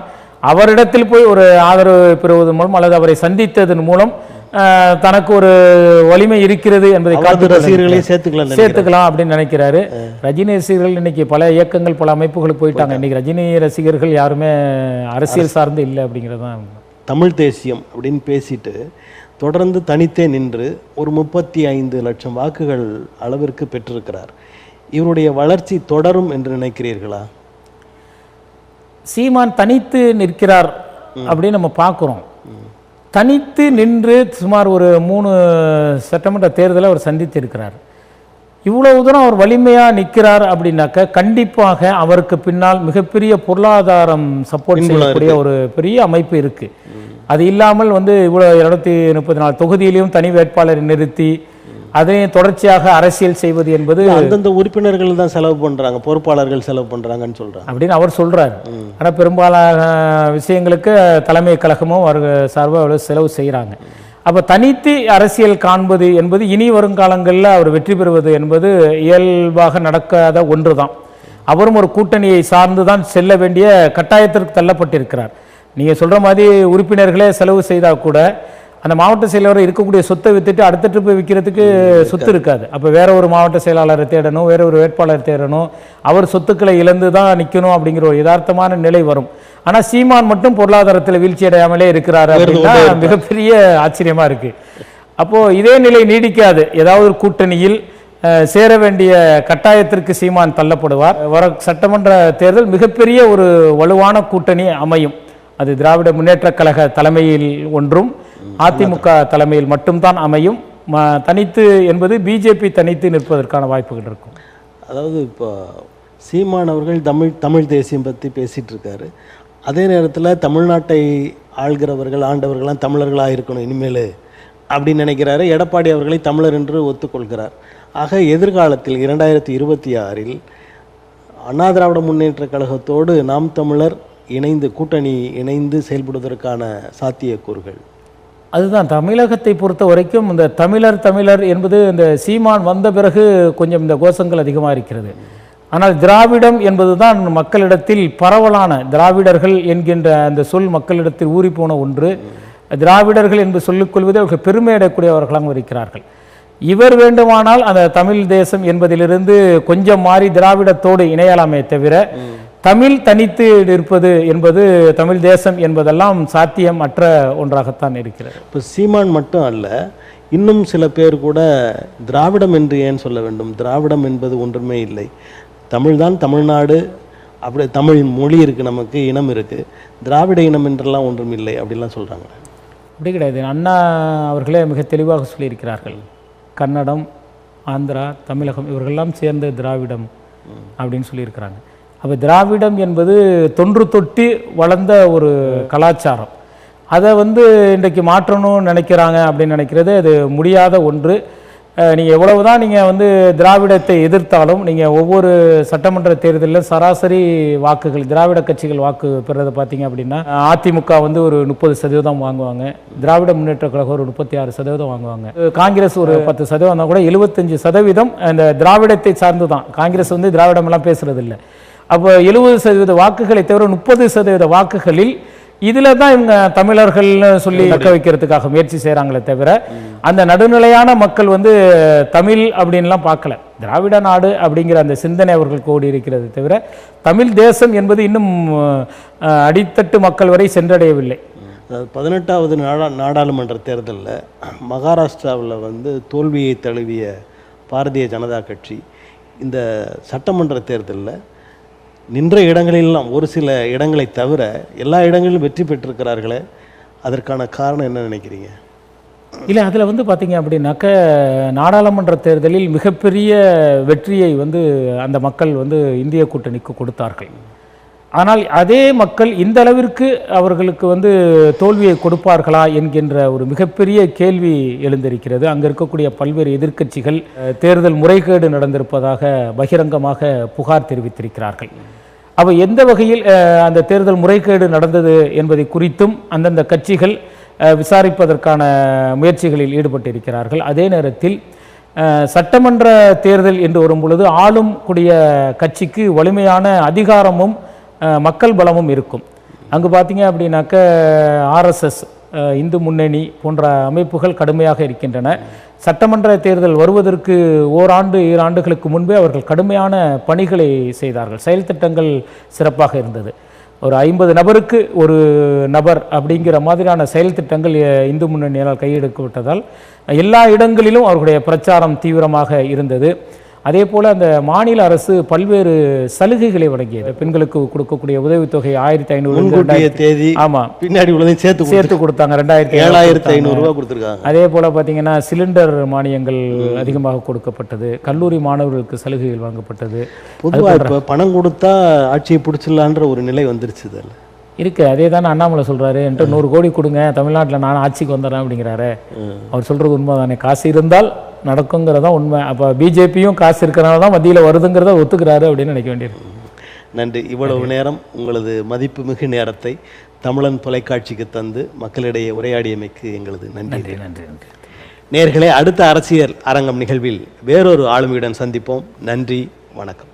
அவரிடத்தில் போய் ஒரு ஆதரவு பெறுவதன் மூலம் அல்லது அவரை சந்தித்ததன் மூலம் தனக்கு ஒரு வலிமை இருக்கிறது என்பதை ரசிகர்களையும் சேர்த்துக்கலாம் அப்படின்னு நினைக்கிறாரு. ரஜினி ரசிகர்கள் இன்னைக்கு பல இயக்கங்கள் பல அமைப்புகளுக்கு போயிட்டாங்க. இன்னைக்கு ரஜினி ரசிகர்கள் யாருமே அரசியல் சார்ந்து இல்லை அப்படிங்கிறது தான். தமிழ் தேசியம் அப்படின்னு பேசிட்டு தொடர்ந்து தனித்தே நின்று ஒரு 35 லட்சம் வாக்குகள் அளவிற்கு பெற்றிருக்கிறார். இவருடைய வளர்ச்சி தொடரும் என்று நினைக்கிறீர்களா? சீமான் தனித்து நிற்கிறார் அப்படின்னு நம்ம பார்க்குறோம். தனித்து நின்று சுமார் ஒரு 3 சட்டமன்ற தேர்தலை அவர் சந்தித்து இருக்கிறார். இவ்வளவு தூரம் அவர் வலிமையாக நிற்கிறார் அப்படின்னாக்க கண்டிப்பாக அவருக்கு பின்னால் மிகப்பெரிய பொருளாதாரம் சப்போர்ட் செய்யக்கூடிய ஒரு பெரிய அமைப்பு இருக்கு. அது இல்லாமல் இவ்வளோ 234 தொகுதியிலையும் தனி வேட்பாளரை நிறுத்தி அதையும் தொடர்ச்சியாக அரசியல் செய்வது என்பது அந்தந்த உறுப்பினர்கள் தான் செலவு பண்றாங்க, பொறுப்பாளர்கள் செலவு பண்றாங்கன்னு சொல்றாங்க அப்படின்னு அவர் சொல்றாரு. ஆனால் பெரும்பாலான விஷயங்களுக்கு தலைமை கழகமும் அவர் சார்பாக செலவு செய்கிறாங்க. அப்போ தனித்து அரசியல் காண்பது என்பது இனி வருங்காலங்களில் அவர் வெற்றி பெறுவது என்பது இயல்பாக நடக்காத ஒன்று தான். அவரும் ஒரு கூட்டணியை சார்ந்து தான் செல்ல வேண்டிய கட்டாயத்திற்கு தள்ளப்பட்டிருக்கிறார். நீங்கள் சொல்கிற மாதிரி உறுப்பினர்களே செலவு செய்தால் கூட அந்த மாவட்ட செயலாளர் இருக்கக்கூடிய சொத்தை வித்துட்டு அடுத்த ட்ரிப்பு விற்கிறதுக்கு சொத்து இருக்காது. அப்போ வேற ஒரு மாவட்ட செயலாளரை தேடணும், வேற ஒரு வேட்பாளர் தேடணும், அவர் சொத்துக்களை இழந்து தான் நிற்கணும் அப்படிங்கிற ஒரு யதார்த்தமான நிலை வரும். ஆனால் சீமான் மட்டும் பொருளாதாரத்தில் வீழ்ச்சி அடையாமலே இருக்கிறாரு அப்படின்னா மிகப்பெரிய ஆச்சரியமா இருக்கு. அப்போ இதே நிலை நீடிக்காது. ஏதாவது ஒரு கூட்டணியில் சேர வேண்டிய கட்டாயத்திற்கு சீமான் தள்ளப்படுவார். வர சட்டமன்ற தேர்தல் மிகப்பெரிய ஒரு வலுவான கூட்டணி அமையும். அது திராவிட முன்னேற்ற கழக தலைமையில் ஒன்றும் அதிமுக தலைமையில் மட்டும்தான் அமையும். தனித்து என்பது பிஜேபி தனித்து நிற்பதற்கான வாய்ப்புகள் இருக்கும். அதாவது இப்போ சீமான் அவர்கள் தமிழ் தேசியம் பற்றி பேசிகிட்டு இருக்காரு. அதே நேரத்தில் தமிழ்நாட்டை ஆண்டவர்கள்லாம் தமிழர்களாக இருக்கணும் இனிமேல் அப்படின்னு நினைக்கிறாரு. எடப்பாடி அவர்களை தமிழர் என்று ஒத்துக்கொள்கிறார். ஆக எதிர்காலத்தில் 2026 அண்ணா திராவிட முன்னேற்ற கழகத்தோடு நாம் தமிழர் கூட்டணி இணைந்து செயல்படுவதற்கான சாத்தியக்கூறுகள் அதுதான். தமிழகத்தை பொறுத்த வரைக்கும் இந்த தமிழர் என்பது இந்த சீமான் வந்த பிறகு கொஞ்சம் இந்த கோஷங்கள் அதிகமாக இருக்கிறது. ஆனால் திராவிடம் என்பது தான் மக்களிடத்தில் பரவலான, திராவிடர்கள் என்கின்ற அந்த சொல் மக்களிடத்தில் ஊறி போன ஒன்று. திராவிடர்கள் என்று சொல்லிக்கொள்வதை அவர்கள் பெருமை அடையக்கூடியவர்களாக இருக்கிறார்கள். இவர் வேண்டுமானால் அந்த தமிழ் தேசம் என்பதிலிருந்து கொஞ்சம் மாறி திராவிடத்தோடு இணையலாமே தவிர தமிழ் தனித்து இருப்பது என்பது தமிழ் தேசம் என்பதெல்லாம் சாத்தியம் அற்ற ஒன்றாகத்தான் இருக்கிறது. இப்போ சீமான் மட்டும் அல்ல, இன்னும் சில பேர் கூட திராவிடம் என்று ஏன் சொல்ல வேண்டும்? திராவிடம் என்பது ஒன்றுமே இல்லை, தமிழ்தான், தமிழ்நாடு, அப்படி தமிழ் மொழி இருக்குது, நமக்கு இனம் இருக்குது, திராவிட இனம் என்றெல்லாம் ஒன்றும் இல்லை அப்படிலாம் சொல்கிறாங்க. அப்படி கிடையாது. அண்ணா அவர்களே மிக தெளிவாக சொல்லியிருக்கிறார்கள். கன்னடம், ஆந்திரா, தமிழகம் இவர்களெல்லாம் சேர்ந்த திராவிடம் அப்படின்னு சொல்லியிருக்கிறாங்க. அப்போ திராவிடம் என்பது தொன்று தொட்டி வளர்ந்த ஒரு கலாச்சாரம். அதை இன்றைக்கு மாற்றணும்னு நினைக்கிறாங்க அப்படின்னு நினைக்கிறது அது முடியாத ஒன்று. நீங்கள் எவ்வளவு தான் நீங்கள் திராவிடத்தை எதிர்த்தாலும் நீங்கள் ஒவ்வொரு சட்டமன்ற தேர்தலில் சராசரி வாக்குகள் திராவிட கட்சிகள் வாக்கு பெறுறதை பார்த்தீங்க அப்படின்னா அதிமுக ஒரு 30% வாங்குவாங்க, திராவிட முன்னேற்ற கழகம் ஒரு 36% வாங்குவாங்க, காங்கிரஸ் ஒரு 10% கூட 75% அந்த திராவிடத்தை சார்ந்து தான். காங்கிரஸ் திராவிடமெல்லாம் பேசுறது இல்லை. அப்போ 70% வாக்குகளை தவிர 30% வாக்குகளில் இதில் தான் இவங்க தமிழர்கள்னு சொல்லி தக்க வைக்கிறதுக்காக முயற்சி செய்கிறாங்களே தவிர அந்த நடுநிலையான மக்கள் தமிழ் அப்படின்லாம் பார்க்கல. திராவிட நாடு அப்படிங்கிற அந்த சிந்தனை அவர்களுக்கு ஓடி இருக்கிறது தவிர தமிழ் தேசம் என்பது இன்னும் அடித்தட்டு மக்கள் வரை சென்றடையவில்லை. 18வது நாடாளுமன்ற தேர்தலில் மகாராஷ்டிராவில் தோல்வியை தழுவிய பாரதிய ஜனதா கட்சி இந்த சட்டமன்ற தேர்தலில் நின்ற இடங்களிலெல்லாம் ஒரு சில இடங்களை தவிர எல்லா இடங்களிலும் வெற்றி பெற்றிருக்கிறார்களே, அதற்கான காரணம் என்ன நினைக்கிறீங்க? இல்லை, அதில் வந்து பார்த்தீங்க அப்படின்னாக்க நாடாளுமன்ற தேர்தலில் மிகப்பெரிய வெற்றியை வந்து அந்த மக்கள் வந்து இந்திய கூட்டணிக்கு கொடுத்தார்கள். ஆனால் அதே மக்கள் இந்த அளவிற்கு அவர்களுக்கு வந்து தோல்வியை கொடுப்பார்களா என்கின்ற ஒரு மிகப்பெரிய கேள்வி எழுந்திருக்கிறது. அங்கே இருக்கக்கூடிய பல்வேறு எதிர்க்கட்சிகள் தேர்தல் முறைகேடு நடந்திருப்பதாக பகிரங்கமாக புகார் தெரிவித்திருக்கிறார்கள். அப்போ எந்த வகையில் அந்த தேர்தல் முறைகேடு நடந்தது என்பதை குறித்தும் அந்தந்த கட்சிகள் விசாரிப்பதற்கான முயற்சிகளில் ஈடுபட்டிருக்கிறார்கள். அதே நேரத்தில் சட்டமன்ற தேர்தல் என்று வரும்பொழுது ஆளும் கூடிய கட்சிக்கு வலிமையான அதிகாரமும் மக்கள் பலமும் இருக்கும். அங்கு பார்த்தீங்க அப்படின்னாக்க ஆர்எஸ்எஸ், இந்து முன்னணி போன்ற அமைப்புகள் கடுமையாக இருக்கின்றன. சட்டமன்ற தேர்தல் வருவதற்கு ஓராண்டு 2 ஆண்டுகளுக்கு முன்பே அவர்கள் கடுமையான பணிகளை செய்தார்கள். செயல் திட்டங்கள் சிறப்பாக இருந்தது. ஒரு 50 நபருக்கு ஒரு நபர் அப்படிங்கிற மாதிரியான செயல் திட்டங்கள் இந்து முன்னணியால் கையெடுக்கப்பட்டதால் எல்லா இடங்களிலும் அவர்களுடைய பிரச்சாரம் தீவிரமாக இருந்தது. அதே போல் அந்த மாநில அரசு பல்வேறு சலுகைகளை வழங்கியது. பெண்களுக்கு கொடுக்கக்கூடிய உதவித்தொகை 1500 தேதி, ஆமாம், பின்னாடி சேர்த்து கொடுத்தாங்க. 7500 ரூபா கொடுத்துருக்காங்க. அதே போல் பார்த்தீங்கன்னா சிலிண்டர் மானியங்கள் அதிகமாக கொடுக்கப்பட்டது. கல்லூரி மாணவர்களுக்கு சலுகைகள் வழங்கப்பட்டது. பொதுவாக இப்போ பணம் கொடுத்தா ஆட்சியை பிடிச்சிடலான்ற ஒரு நிலை வந்துருச்சு இருக்கு. அதே தானே அண்ணாமலை சொல்கிறாரு, என்கிட்ட 100 கோடி கொடுங்க, தமிழ்நாட்டில் நான் ஆட்சிக்கு வந்துடுறேன் அப்படிங்கிறாரு. அவர் சொல்கிறது உண்மை தானே, காசு இருந்தால் நடக்குங்கிறதா உண்மை. அப்போ பிஜேபியும் காசு இருக்கிறனால தான் மத்தியில் வருதுங்கிறத ஒத்துக்கிறாரு அப்படின்னு நினைக்க வேண்டியது. நன்றி. இவ்வளவு நேரம் உங்களது மதிப்புமிகு நேரத்தை தமிழன் தொலைக்காட்சிக்கு தந்து மக்களிடையே உரையாடியமைக்கு எங்களது நன்றி. நன்றி. நேயர்களே, அடுத்த அரசியல் அரங்கம் நிகழ்வில் வேறொரு ஆளுமையுடன் சந்திப்போம். நன்றி, வணக்கம்.